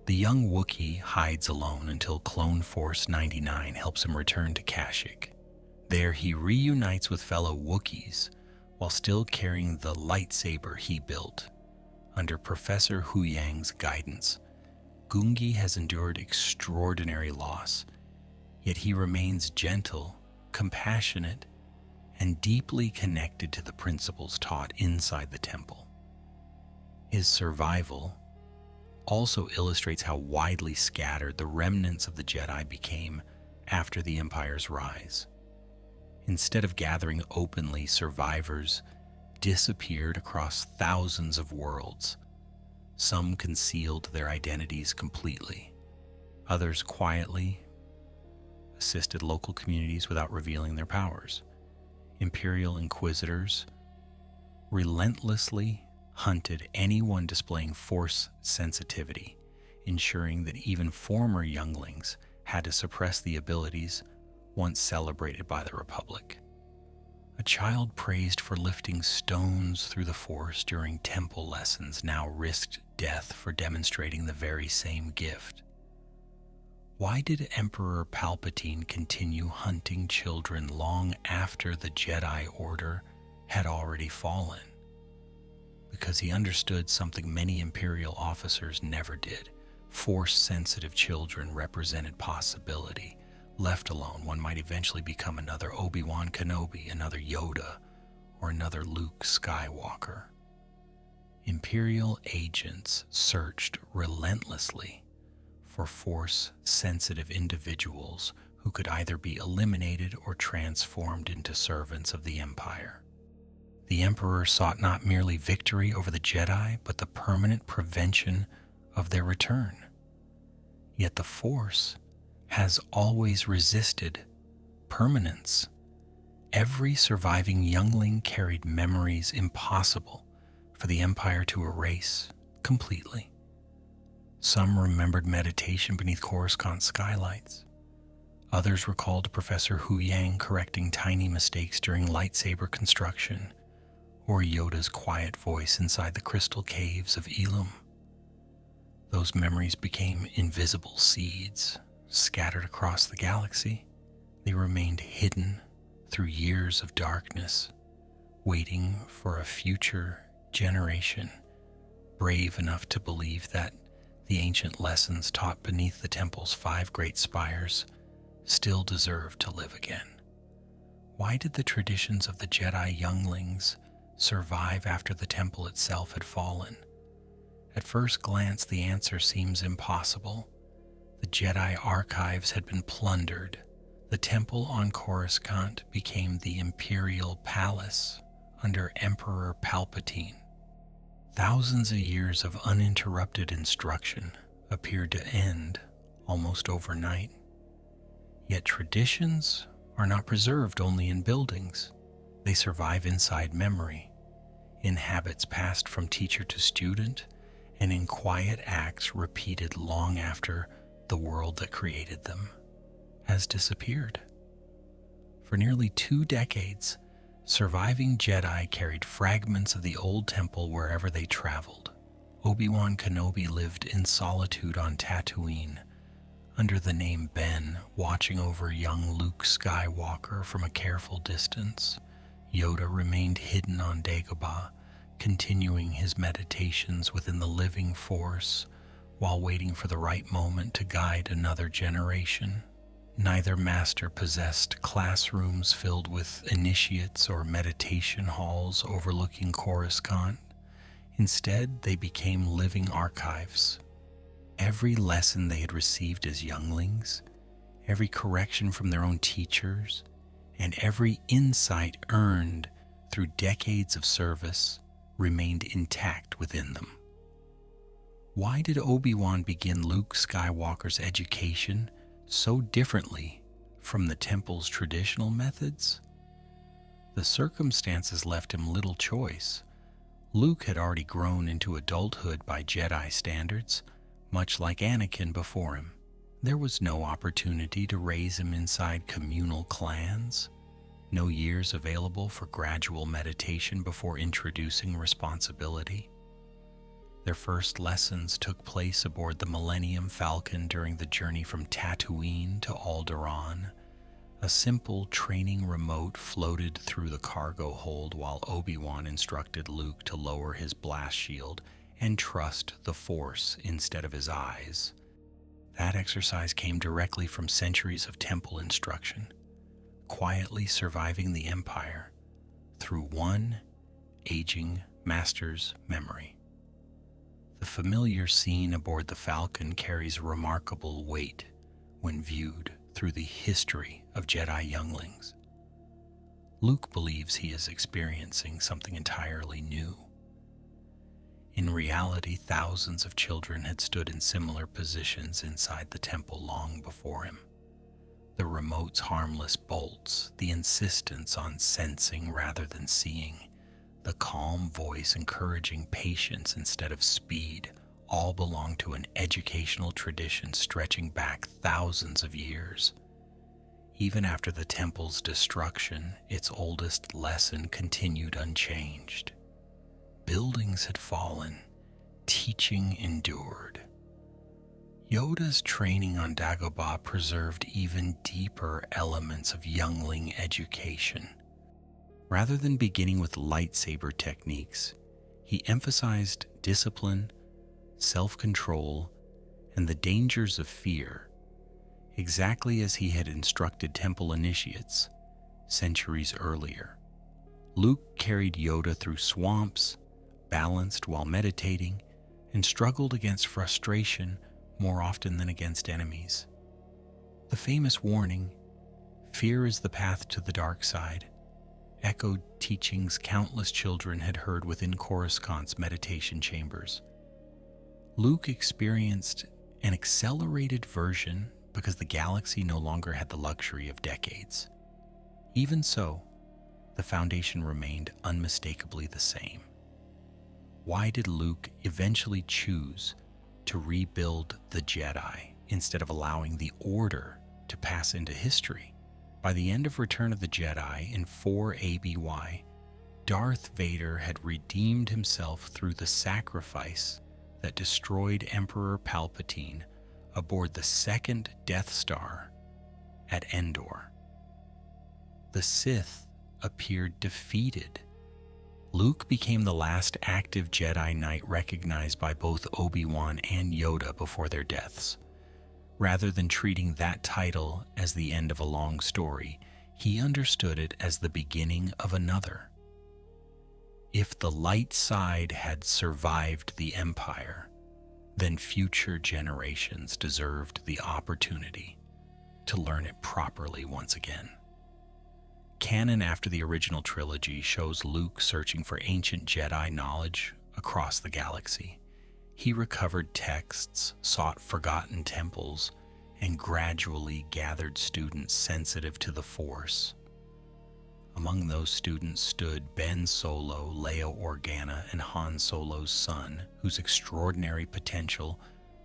the young Wookiee hides alone until Clone Force 99 helps him return to Kashyyyk. There he reunites with fellow Wookiees while still carrying the lightsaber he built. Under Professor Huyang's guidance, Gungi has endured extraordinary loss, yet he remains gentle, compassionate, and deeply connected to the principles taught inside the temple. His survival also illustrates how widely scattered the remnants of the Jedi became after the Empire's rise. Instead of gathering openly, survivors disappeared across thousands of worlds. Some concealed their identities completely. Others quietly assisted local communities without revealing their powers. Imperial Inquisitors relentlessly hunted anyone displaying Force sensitivity, ensuring that even former younglings had to suppress the abilities once celebrated by the Republic. A child praised for lifting stones through the Force during temple lessons now risked death for demonstrating the very same gift. Why did Emperor Palpatine continue hunting children long after the Jedi Order had already fallen? Because he understood something many Imperial officers never did. Force-sensitive children represented possibility. Left alone, one might eventually become another Obi-Wan Kenobi, another Yoda, or another Luke Skywalker. Imperial agents searched relentlessly for Force-sensitive individuals who could either be eliminated or transformed into servants of the Empire. The Emperor sought not merely victory over the Jedi, but the permanent prevention of their return. Yet the Force has always resisted permanence. Every surviving youngling carried memories impossible for the Empire to erase completely. Some remembered meditation beneath Coruscant skylights. Others recalled Professor Huyang correcting tiny mistakes during lightsaber construction, or Yoda's quiet voice inside the crystal caves of Elam. Those memories became invisible seeds, scattered across the galaxy. They remained hidden through years of darkness, waiting for a future generation brave enough to believe that the ancient lessons taught beneath the temple's 5 great spires still deserved to live again. Why did the traditions of the Jedi Younglings survive after the temple itself had fallen? At first glance, the answer seems impossible. The Jedi archives had been plundered. The temple on Coruscant became the Imperial Palace under Emperor Palpatine. Thousands of years of uninterrupted instruction appeared to end almost overnight. Yet traditions are not preserved only in buildings. They survive inside memory, in habits passed from teacher to student, and in quiet acts repeated long after the world that created them has disappeared. For nearly 2 decades, surviving Jedi carried fragments of the old temple wherever they traveled. Obi-Wan Kenobi lived in solitude on Tatooine, under the name Ben, watching over young Luke Skywalker from a careful distance. Yoda remained hidden on Dagobah, continuing his meditations within the living Force while waiting for the right moment to guide another generation. Neither master possessed classrooms filled with initiates or meditation halls overlooking Coruscant. Instead, they became living archives. Every lesson they had received as younglings, every correction from their own teachers, and every insight earned through decades of service remained intact within them. Why did Obi-Wan begin Luke Skywalker's education so differently from the temple's traditional methods? The circumstances left him little choice. Luke had already grown into adulthood by Jedi standards, much like Anakin before him. There was no opportunity to raise him inside communal clans, no years available for gradual meditation before introducing responsibility. Their first lessons took place aboard the Millennium Falcon during the journey from Tatooine to Alderaan. A simple training remote floated through the cargo hold while Obi-Wan instructed Luke to lower his blast shield and trust the Force instead of his eyes. That exercise came directly from centuries of temple instruction, quietly surviving the Empire through one aging master's memory. The familiar scene aboard the Falcon carries remarkable weight when viewed through the history of Jedi Younglings. Luke believes he is experiencing something entirely new. In reality, thousands of children had stood in similar positions inside the temple long before him. The remote's harmless bolts, the insistence on sensing rather than seeing, the calm voice encouraging patience instead of speed, all belong to an educational tradition stretching back thousands of years. Even after the temple's destruction, its oldest lesson continued unchanged. Buildings had fallen, teaching endured. Yoda's training on Dagobah preserved even deeper elements of youngling education. Rather than beginning with lightsaber techniques, he emphasized discipline, self-control, and the dangers of fear, exactly as he had instructed temple initiates centuries earlier. Luke carried Yoda through swamps, balanced while meditating, and struggled against frustration more often than against enemies. The famous warning, "Fear is the path to the dark side," echoed teachings countless children had heard within Coruscant's meditation chambers. Luke experienced an accelerated version because the galaxy no longer had the luxury of decades. Even so, the foundation remained unmistakably the same. Why did Luke eventually choose to rebuild the Jedi instead of allowing the Order to pass into history? By the end of Return of the Jedi in 4 ABY, Darth Vader had redeemed himself through the sacrifice that destroyed Emperor Palpatine aboard the second Death Star at Endor. The Sith appeared defeated. Luke became the last active Jedi Knight recognized by both Obi-Wan and Yoda before their deaths. Rather than treating that title as the end of a long story, he understood it as the beginning of another. If the light side had survived the Empire, then future generations deserved the opportunity to learn it properly once again. Canon after the original trilogy shows Luke searching for ancient Jedi knowledge across the galaxy. He recovered texts, sought forgotten temples, and gradually gathered students sensitive to the Force. Among those students stood Ben Solo, Leia Organa, and Han Solo's son, whose extraordinary potential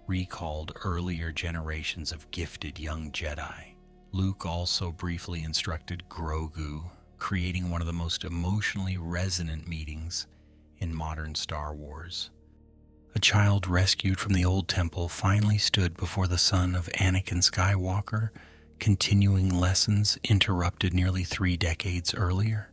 recalled earlier generations of gifted young Jedi. Luke also briefly instructed Grogu, creating one of the most emotionally resonant meetings in modern Star Wars. A child rescued from the old temple finally stood before the son of Anakin Skywalker, continuing lessons interrupted nearly 3 decades earlier.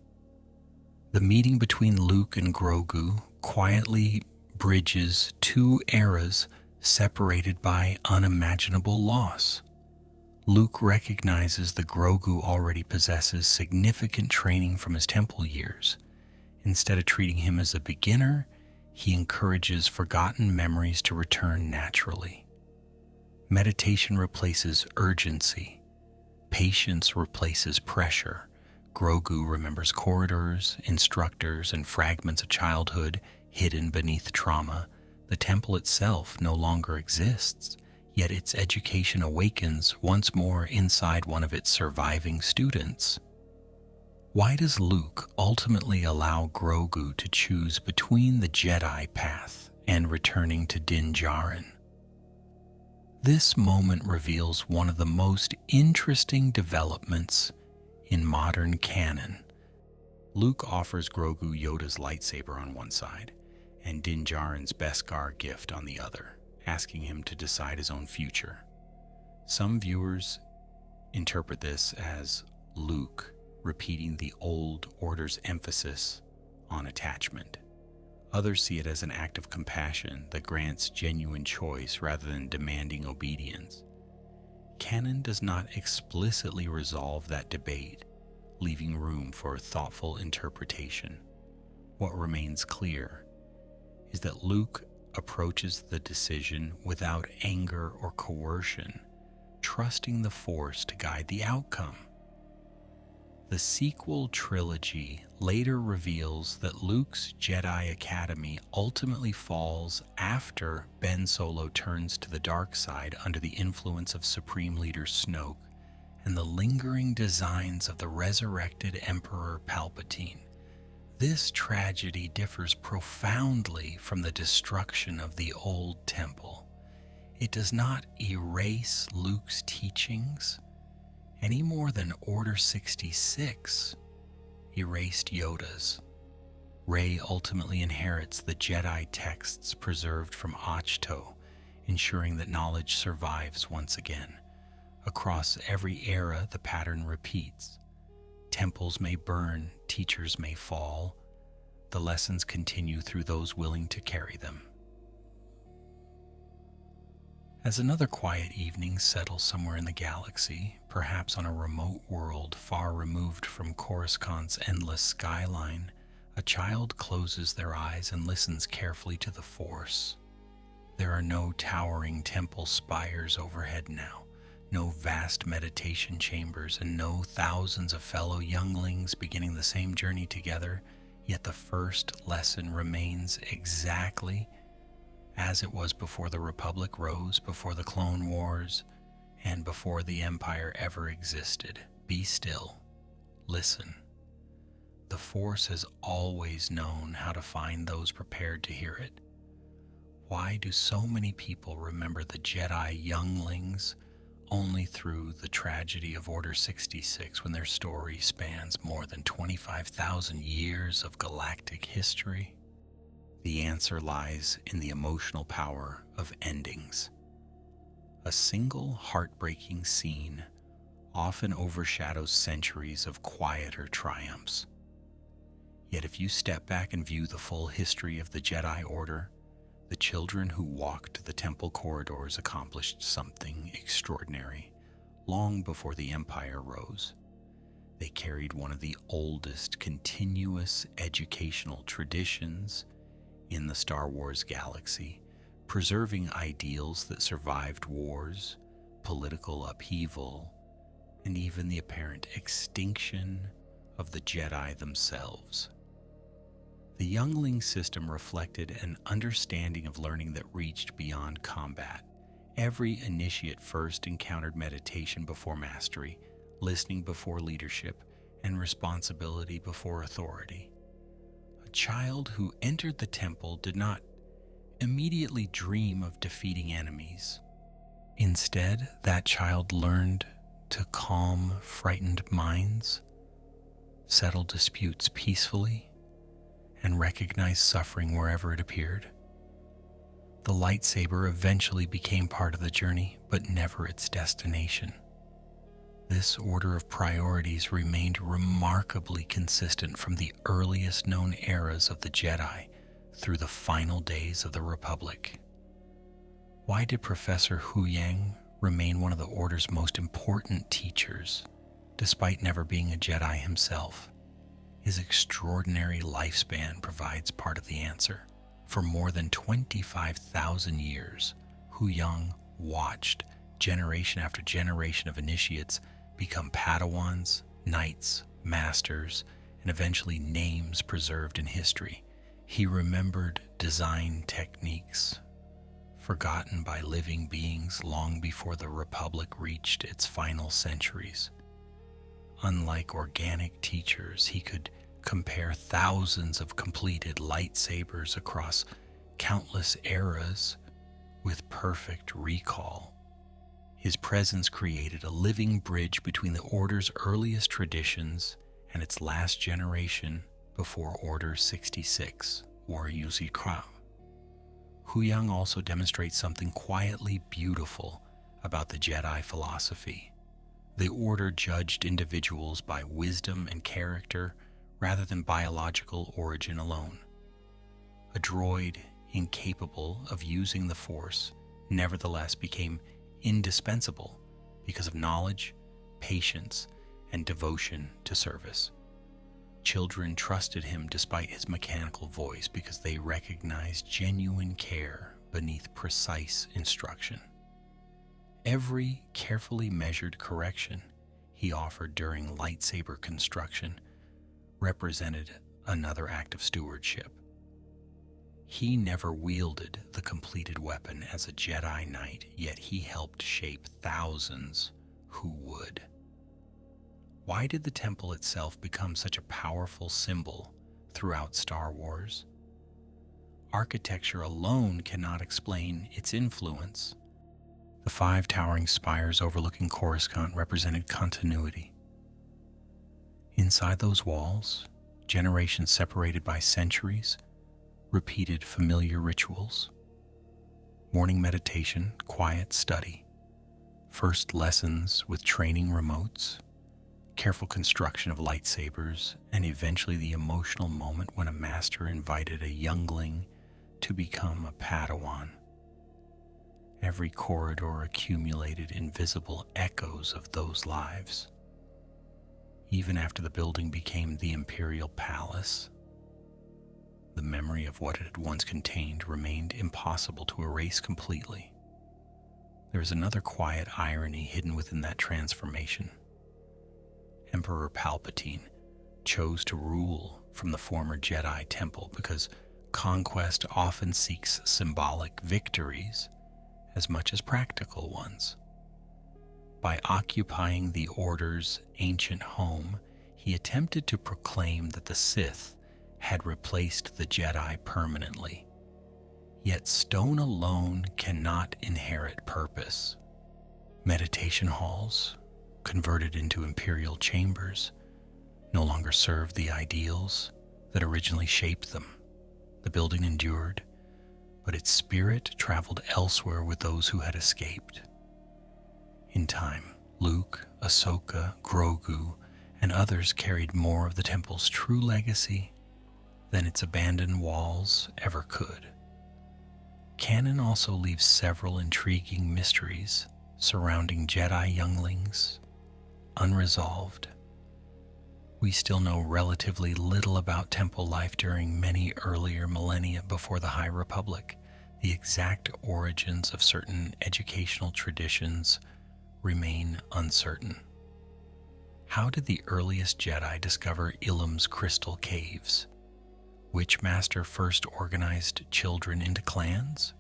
The meeting between Luke and Grogu quietly bridges 2 eras separated by unimaginable loss. Luke recognizes that Grogu already possesses significant training from his temple years. Instead of treating him as a beginner, he encourages forgotten memories to return naturally. Meditation replaces urgency. Patience replaces pressure. Grogu remembers corridors, instructors, and fragments of childhood hidden beneath trauma. The temple itself no longer exists, yet its education awakens once more inside one of its surviving students. Why does Luke ultimately allow Grogu to choose between the Jedi path and returning to Din Djarin? This moment reveals one of the most interesting developments in modern canon. Luke offers Grogu Yoda's lightsaber on one side and Din Djarin's Beskar gift on the other, asking him to decide his own future. Some viewers interpret this as Luke repeating the old order's emphasis on attachment. Others see it as an act of compassion that grants genuine choice rather than demanding obedience. Canon does not explicitly resolve that debate, leaving room for thoughtful interpretation. What remains clear is that Luke approaches the decision without anger or coercion, trusting the Force to guide the outcome. The sequel trilogy later reveals that Luke's Jedi Academy ultimately falls after Ben Solo turns to the dark side under the influence of Supreme Leader Snoke and the lingering designs of the resurrected Emperor Palpatine. This tragedy differs profoundly from the destruction of the old temple. It does not erase Luke's teachings any more than Order 66 erased Yoda's. Rey ultimately inherits the Jedi texts preserved from Ahch-To, ensuring that knowledge survives once again. Across every era, the pattern repeats. Temples may burn, teachers may fall. The lessons continue through those willing to carry them. As another quiet evening settles somewhere in the galaxy, perhaps on a remote world far removed from Coruscant's endless skyline, a child closes their eyes and listens carefully to the Force. There are no towering temple spires overhead now, no vast meditation chambers, and no thousands of fellow younglings beginning the same journey together, yet the first lesson remains exactly as it was before the Republic rose, before the Clone Wars, and before the Empire ever existed. Be still. Listen. The Force has always known how to find those prepared to hear it. Why do so many people remember the Jedi Younglings only through the tragedy of Order 66 when their story spans more than 25,000 years of galactic history? The answer lies in the emotional power of endings. A single heartbreaking scene often overshadows centuries of quieter triumphs. Yet if you step back and view the full history of the Jedi Order, the children who walked the temple corridors accomplished something extraordinary long before the Empire rose. They carried one of the oldest continuous educational traditions in the Star Wars galaxy, preserving ideals that survived wars, political upheaval, and even the apparent extinction of the Jedi themselves. The Youngling system reflected an understanding of learning that reached beyond combat. Every initiate first encountered meditation before mastery, listening before leadership, and responsibility before authority. A child who entered the temple did not immediately dream of defeating enemies. Instead, that child learned to calm frightened minds, settle disputes peacefully, and recognize suffering wherever it appeared. The lightsaber eventually became part of the journey, but never its destination. This order of priorities remained remarkably consistent from the earliest known eras of the Jedi through the final days of the Republic. Why did Professor Huyang remain one of the Order's most important teachers, despite never being a Jedi himself? His extraordinary lifespan provides part of the answer. For more than 25,000 years, Huyang watched generation after generation of initiates become Padawans, knights, masters, and eventually names preserved in history. He remembered design techniques forgotten by living beings long before the Republic reached its final centuries. Unlike organic teachers, he could compare thousands of completed lightsabers across countless eras with perfect recall. His presence created a living bridge between the Order's earliest traditions and its last generation before Order 66, or Yuzikra. Huyang also demonstrates something quietly beautiful about the Jedi philosophy. The Order judged individuals by wisdom and character rather than biological origin alone. A droid incapable of using the Force nevertheless became indispensable because of knowledge, patience, and devotion to service. Children trusted him despite his mechanical voice because they recognized genuine care beneath precise instruction. Every carefully measured correction he offered during lightsaber construction represented another act of stewardship. He never wielded the completed weapon as a Jedi Knight, yet he helped shape thousands who would. Why did the temple itself become such a powerful symbol throughout Star Wars? Architecture alone cannot explain its influence. The 5 towering spires overlooking Coruscant represented continuity. Inside those walls, generations separated by centuries repeated familiar rituals. Morning meditation, quiet study, first lessons with training remotes, careful construction of lightsabers, and eventually the emotional moment when a master invited a youngling to become a Padawan. Every corridor accumulated invisible echoes of those lives. Even after the building became the Imperial Palace, the memory of what it had once contained remained impossible to erase completely. There is another quiet irony hidden within that transformation. Emperor Palpatine chose to rule from the former Jedi Temple because conquest often seeks symbolic victories as much as practical ones. By occupying the Order's ancient home, he attempted to proclaim that the Sith had replaced the Jedi permanently. Yet stone alone cannot inherit purpose. Meditation halls, converted into imperial chambers, no longer served the ideals that originally shaped them. The building endured, but its spirit traveled elsewhere with those who had escaped. In time, Luke, Ahsoka, Grogu, and others carried more of the temple's true legacy than its abandoned walls ever could. Canon also leaves several intriguing mysteries surrounding Jedi Younglings unresolved. We still know relatively little about temple life during many earlier millennia before the High Republic. The The exact origins of certain educational traditions remain uncertain. How did the earliest Jedi discover Ilum's crystal caves? Which master first organized children into clans?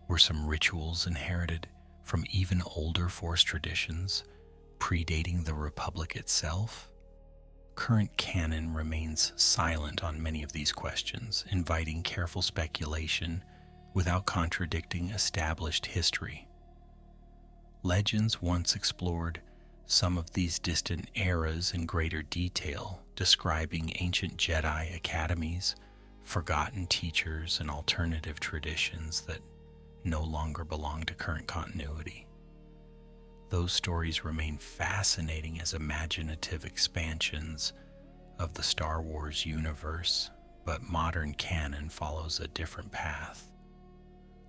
Were some rituals inherited from even older Force traditions, predating the Republic itself? Current canon remains silent on many of these questions, inviting careful speculation without contradicting established history. Legends once explored some of these distant eras in greater detail, describing ancient Jedi academies, forgotten teachers, and alternative traditions that no longer belong to current continuity. Those stories remain fascinating as imaginative expansions of the Star Wars universe, but modern canon follows a different path.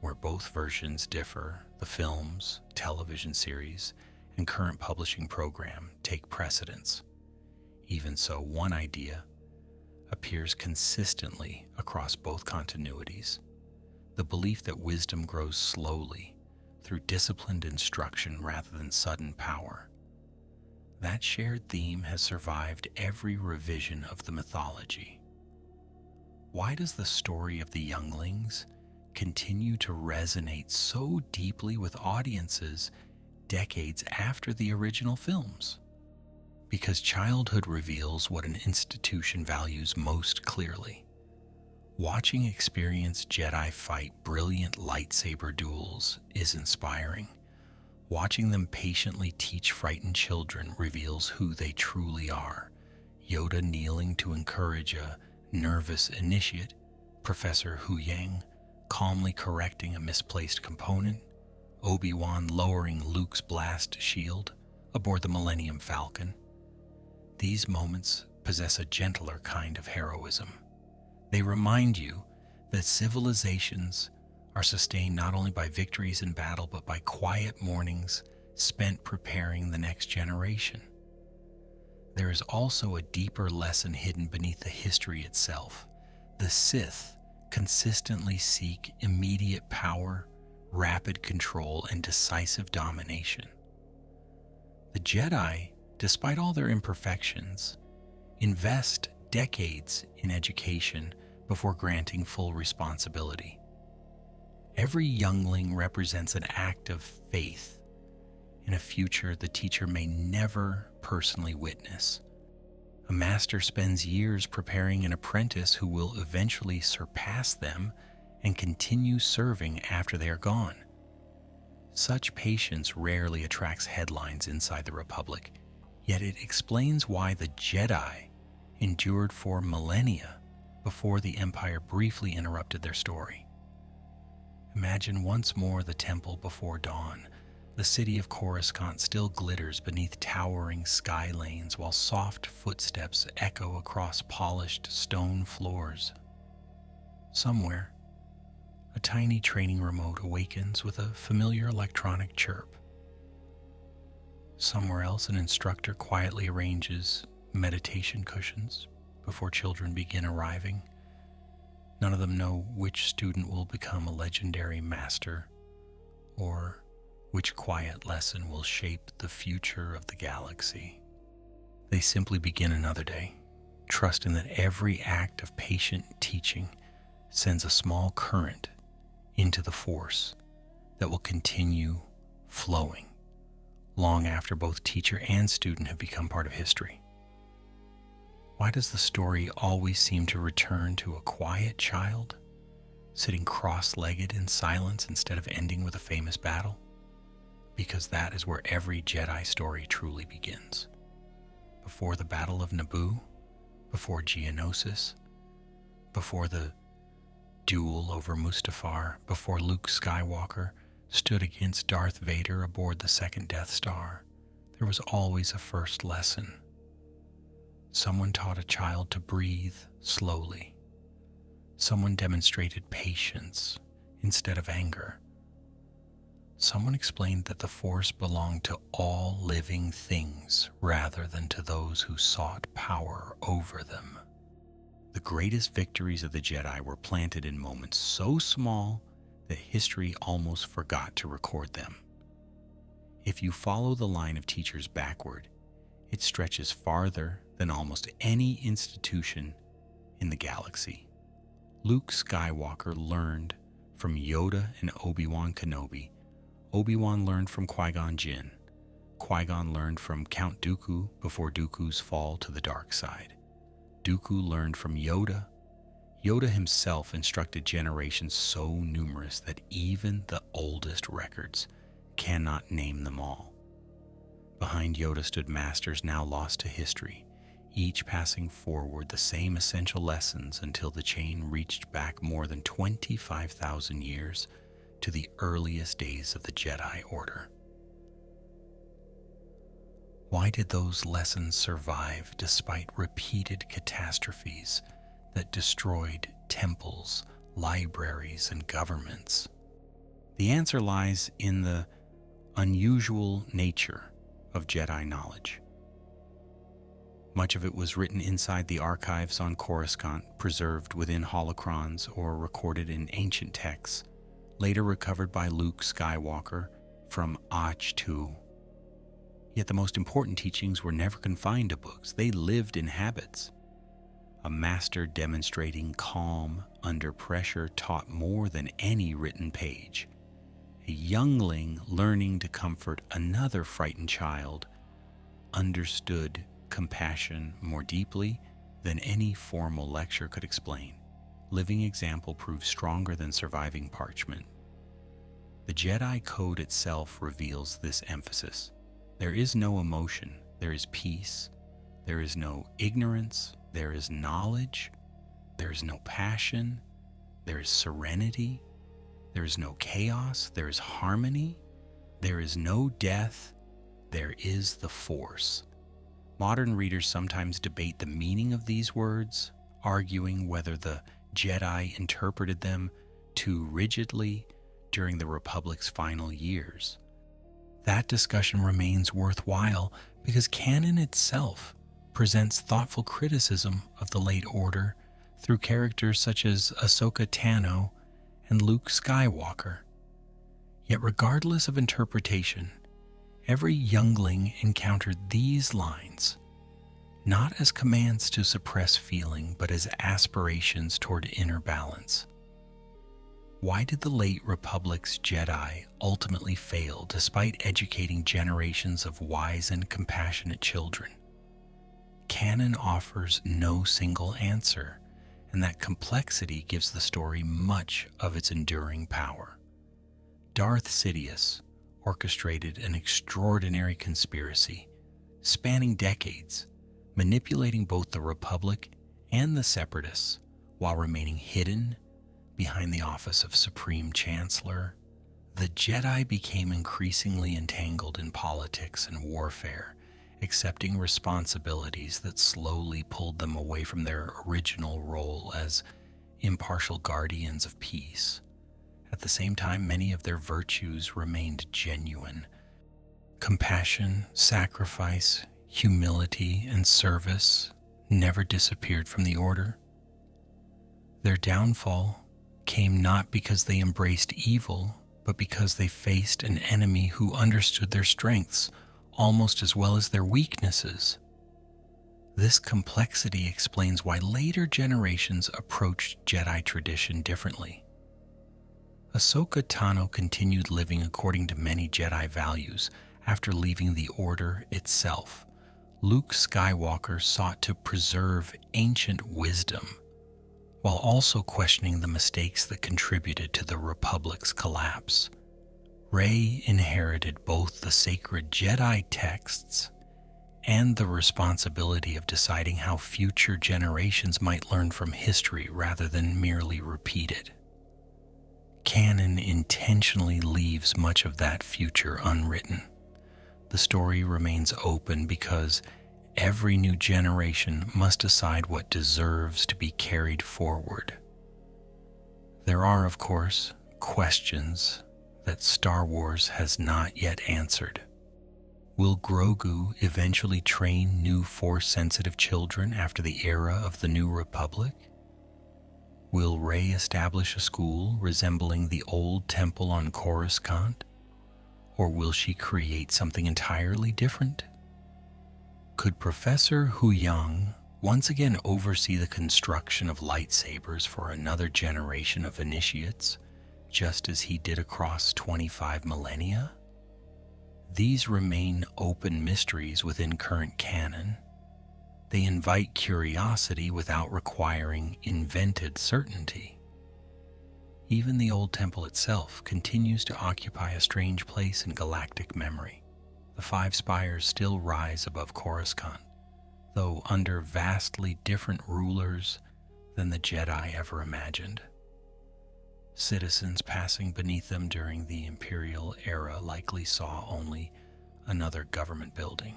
Where both versions differ, the films, television series, and current publishing program take precedence. Even so, one idea appears consistently across both continuities: the belief that wisdom grows slowly through disciplined instruction rather than sudden power. That shared theme has survived every revision of the mythology. Why does the story of the Younglings continue to resonate so deeply with audiences decades after the original films? Because childhood reveals what an institution values most clearly. Watching experienced Jedi fight brilliant lightsaber duels is inspiring. Watching them patiently teach frightened children reveals who they truly are. Yoda kneeling to encourage a nervous initiate, Professor Huyang calmly correcting a misplaced component, Obi-Wan lowering Luke's blast shield aboard the Millennium Falcon. These moments possess a gentler kind of heroism. They remind you that civilizations are sustained not only by victories in battle, but by quiet mornings spent preparing the next generation. There is also a deeper lesson hidden beneath the history itself. The Sith consistently seek immediate power, rapid control, and decisive domination. The Jedi, despite all their imperfections, invest decades in education before granting full responsibility. Every youngling represents an act of faith in a future the teacher may never personally witness. A master spends years preparing an apprentice who will eventually surpass them and continue serving after they are gone. Such patience rarely attracts headlines inside the Republic, yet it explains why the Jedi endured for millennia before the Empire briefly interrupted their story. Imagine once more the temple before dawn. The city of Coruscant still glitters beneath towering sky lanes while soft footsteps echo across polished stone floors. Somewhere, a tiny training remote awakens with a familiar electronic chirp. Somewhere else, an instructor quietly arranges meditation cushions before children begin arriving. None of them know which student will become a legendary master or which quiet lesson will shape the future of the galaxy. They simply begin another day, trusting that every act of patient teaching sends a small current into the Force that will continue flowing long after both teacher and student have become part of history. Why does the story always seem to return to a quiet child, sitting cross-legged in silence instead of ending with a famous battle? Because that is where every Jedi story truly begins. Before the Battle of Naboo, before Geonosis, before the duel over Mustafar, before Luke Skywalker stood against Darth Vader aboard the second Death Star, there was always a first lesson. Someone taught a child to breathe slowly. Someone demonstrated patience instead of anger. Someone explained that the Force belonged to all living things rather than to those who sought power over them. The greatest victories of the Jedi were planted in moments so small that history almost forgot to record them. If you follow the line of teachers backward, it stretches farther than almost any institution in the galaxy. Luke Skywalker learned from Yoda and Obi-Wan Kenobi. Obi-Wan learned from Qui-Gon Jinn. Qui-Gon learned from Count Dooku before Dooku's fall to the dark side. Dooku learned from Yoda. Yoda himself instructed generations so numerous that even the oldest records cannot name them all. Behind Yoda stood masters now lost to history, each passing forward the same essential lessons until the chain reached back more than 25,000 years to the earliest days of the Jedi Order. Why did those lessons survive despite repeated catastrophes that destroyed temples, libraries, and governments? The answer lies in the unusual nature of Jedi knowledge. Much of it was written inside the archives on Coruscant, preserved within holocrons or recorded in ancient texts, later recovered by Luke Skywalker from Ahch-To. Yet the most important teachings were never confined to books. They lived in habits. A master demonstrating calm under pressure taught more than any written page. A youngling learning to comfort another frightened child understood compassion more deeply than any formal lecture could explain. Living example proves stronger than surviving parchment. The Jedi Code itself reveals this emphasis. There is no emotion, there is peace. There is no ignorance, there is knowledge. There is no passion, there is serenity. There is no chaos, there is harmony. There is no death, there is the Force. Modern readers sometimes debate the meaning of these words, arguing whether the Jedi interpreted them too rigidly during the Republic's final years. That discussion remains worthwhile because canon itself presents thoughtful criticism of the late order through characters such as Ahsoka Tano and Luke Skywalker. Yet regardless of interpretation, every youngling encountered these lines, not as commands to suppress feeling, but as aspirations toward inner balance. Why did the late Republic's Jedi ultimately fail despite educating generations of wise and compassionate children? Canon offers no single answer, and that complexity gives the story much of its enduring power. Darth Sidious orchestrated an extraordinary conspiracy, spanning decades, manipulating both the Republic and the Separatists while remaining hidden behind the office of Supreme Chancellor. The Jedi became increasingly entangled in politics and warfare, accepting responsibilities that slowly pulled them away from their original role as impartial guardians of peace. At the same time, many of their virtues remained genuine. Compassion, sacrifice, humility, and service never disappeared from the Order. Their downfall came not because they embraced evil, but because they faced an enemy who understood their strengths almost as well as their weaknesses. This complexity explains why later generations approached Jedi tradition differently. Ahsoka Tano continued living according to many Jedi values after leaving the Order itself. Luke Skywalker sought to preserve ancient wisdom, while also questioning the mistakes that contributed to the Republic's collapse. Rey inherited both the sacred Jedi texts and the responsibility of deciding how future generations might learn from history rather than merely repeat it. Canon intentionally leaves much of that future unwritten. The story remains open because every new generation must decide what deserves to be carried forward. There are, of course, questions that Star Wars has not yet answered. Will Grogu eventually train new Force-sensitive children after the era of the New Republic? Will Rey establish a school resembling the old temple on Coruscant? Or will she create something entirely different? Could Professor Huyang once again oversee the construction of lightsabers for another generation of initiates, just as he did across 25 millennia? These remain open mysteries within current canon. They invite curiosity without requiring invented certainty. Even the old temple itself continues to occupy a strange place in galactic memory. The five spires still rise above Coruscant, though under vastly different rulers than the Jedi ever imagined. Citizens passing beneath them during the Imperial era likely saw only another government building.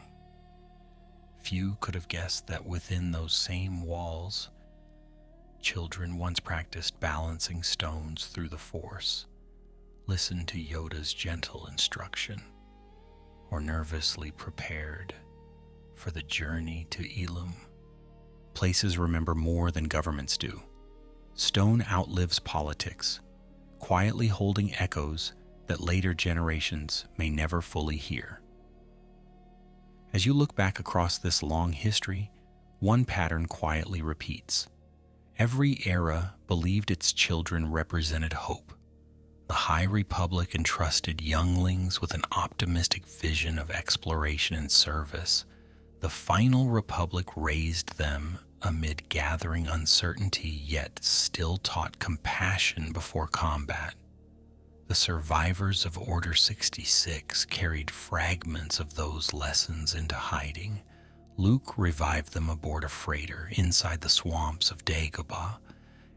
Few could have guessed that within those same walls, children once practiced balancing stones through the Force, listened to Yoda's gentle instruction, or nervously prepared for the journey to Ilum. Places remember more than governments do. Stone outlives politics, quietly holding echoes that later generations may never fully hear. As you look back across this long history, one pattern quietly repeats. Every era believed its children represented hope. The High Republic entrusted younglings with an optimistic vision of exploration and service. The Final Republic raised them amid gathering uncertainty, yet still taught compassion before combat. The survivors of Order 66 carried fragments of those lessons into hiding. Luke revived them aboard a freighter inside the swamps of Dagobah,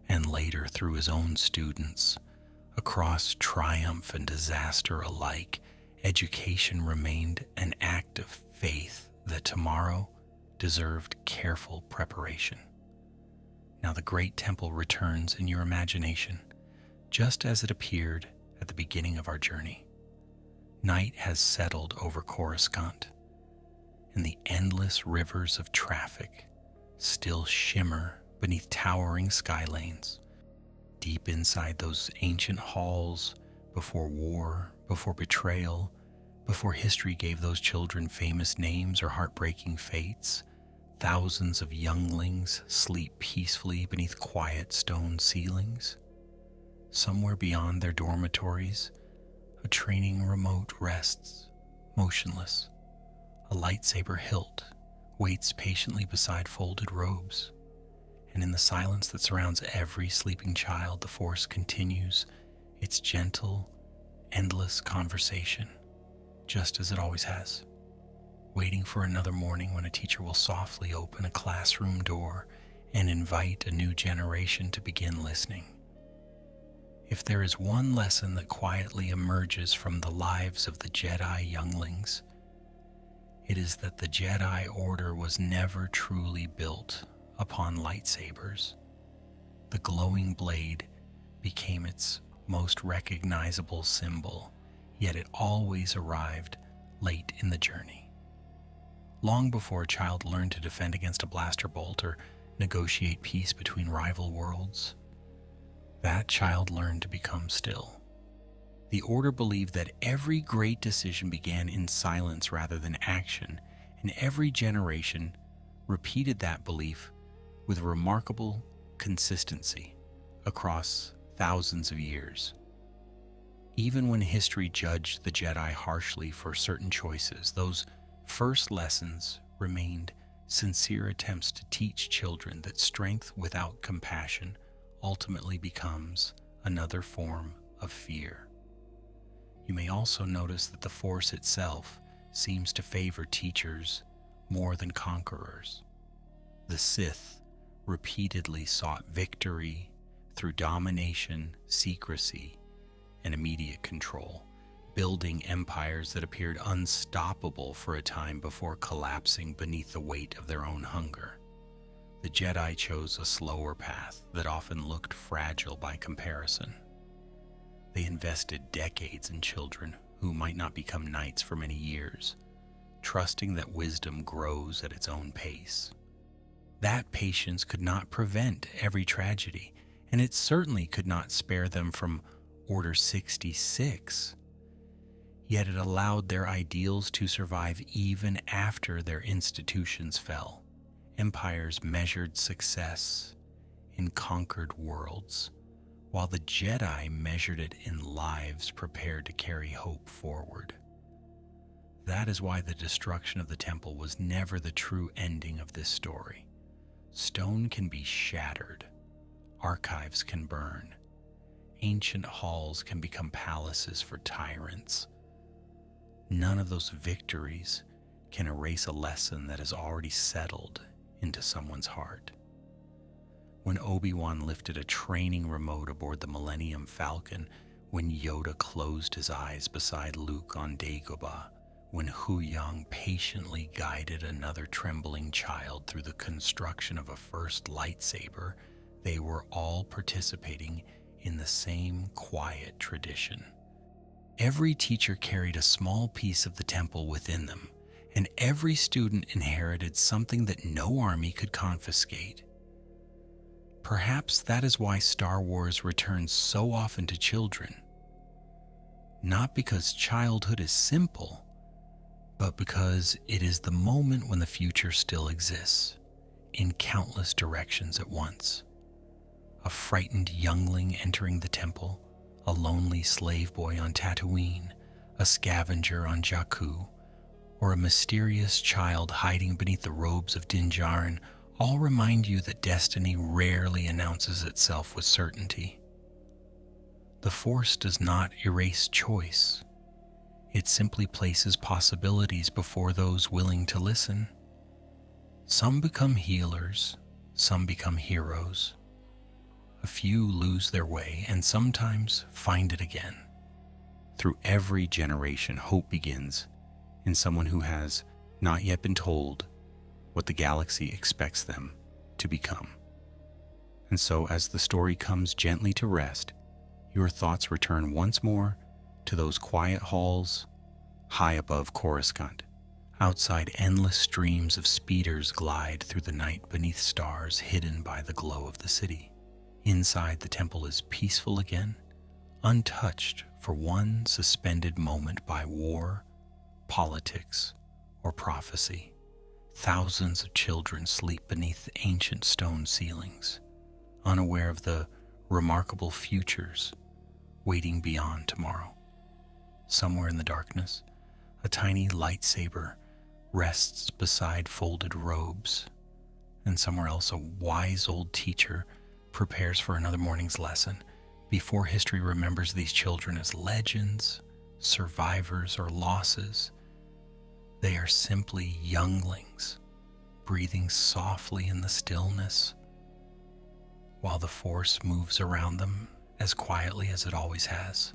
and later through his own students. Across triumph and disaster alike, education remained an act of faith that tomorrow deserved careful preparation. Now the great temple returns in your imagination, just as it appeared at the beginning of our journey. Night has settled over Coruscant, and the endless rivers of traffic still shimmer beneath towering skylanes. Deep inside those ancient halls, before war, before betrayal, before history gave those children famous names or heartbreaking fates, thousands of younglings sleep peacefully beneath quiet stone ceilings. Somewhere beyond their dormitories, a training remote rests, motionless. A lightsaber hilt waits patiently beside folded robes, and in the silence that surrounds every sleeping child, the Force continues its gentle, endless conversation, just as it always has, waiting for another morning when a teacher will softly open a classroom door and invite a new generation to begin listening. If there is one lesson that quietly emerges from the lives of the Jedi Younglings, it is that the Jedi Order was never truly built upon lightsabers. The glowing blade became its most recognizable symbol, yet it always arrived late in the journey. Long before a child learned to defend against a blaster bolt or negotiate peace between rival worlds, that child learned to become still. The Order believed that every great decision began in silence rather than action, and every generation repeated that belief with remarkable consistency across thousands of years. Even when history judged the Jedi harshly for certain choices, those first lessons remained sincere attempts to teach children that strength without compassion ultimately becomes another form of fear. You may also notice that the Force itself seems to favor teachers more than conquerors. The Sith repeatedly sought victory through domination, secrecy, and immediate control, building empires that appeared unstoppable for a time before collapsing beneath the weight of their own hunger. The Jedi chose a slower path that often looked fragile by comparison. They invested decades in children who might not become knights for many years, trusting that wisdom grows at its own pace. That patience could not prevent every tragedy. and it certainly could not spare them from Order 66. Yet it allowed their ideals to survive even after their institutions fell. Empires measured success in conquered worlds, while the Jedi measured it in lives prepared to carry hope forward. That is why the destruction of the temple was never the true ending of this story. Stone can be shattered, archives can burn, ancient halls can become palaces for tyrants. None of those victories can erase a lesson that has already settled into someone's heart. When Obi-Wan lifted a training remote aboard the Millennium Falcon, when Yoda closed his eyes beside Luke on Dagobah, when Huyang patiently guided another trembling child through the construction of a first lightsaber, they were all participating in the same quiet tradition. Every teacher carried a small piece of the temple within them, and every student inherited something that no army could confiscate. Perhaps that is why Star Wars returns so often to children. Not because childhood is simple, but because it is the moment when the future still exists, in countless directions at once. A frightened youngling entering the temple, a lonely slave boy on Tatooine, a scavenger on Jakku, or a mysterious child hiding beneath the robes of Din Djarin all remind you that destiny rarely announces itself with certainty. The Force does not erase choice. It simply places possibilities before those willing to listen. Some become healers, some become heroes. A few lose their way and sometimes find it again. Through every generation, hope begins in someone who has not yet been told what the galaxy expects them to become. And so, as the story comes gently to rest, your thoughts return once more to those quiet halls high above Coruscant. Outside, endless streams of speeders glide through the night beneath stars hidden by the glow of the city. Inside, the temple is peaceful again, untouched for one suspended moment by war, politics, or prophecy. Thousands of children sleep beneath ancient stone ceilings, unaware of the remarkable futures waiting beyond tomorrow. Somewhere in the darkness, a tiny lightsaber rests beside folded robes, and somewhere else a wise old teacher prepares for another morning's lesson before history remembers these children as legends, survivors, or losses. They are simply younglings, breathing softly in the stillness, while the Force moves around them as quietly as it always has.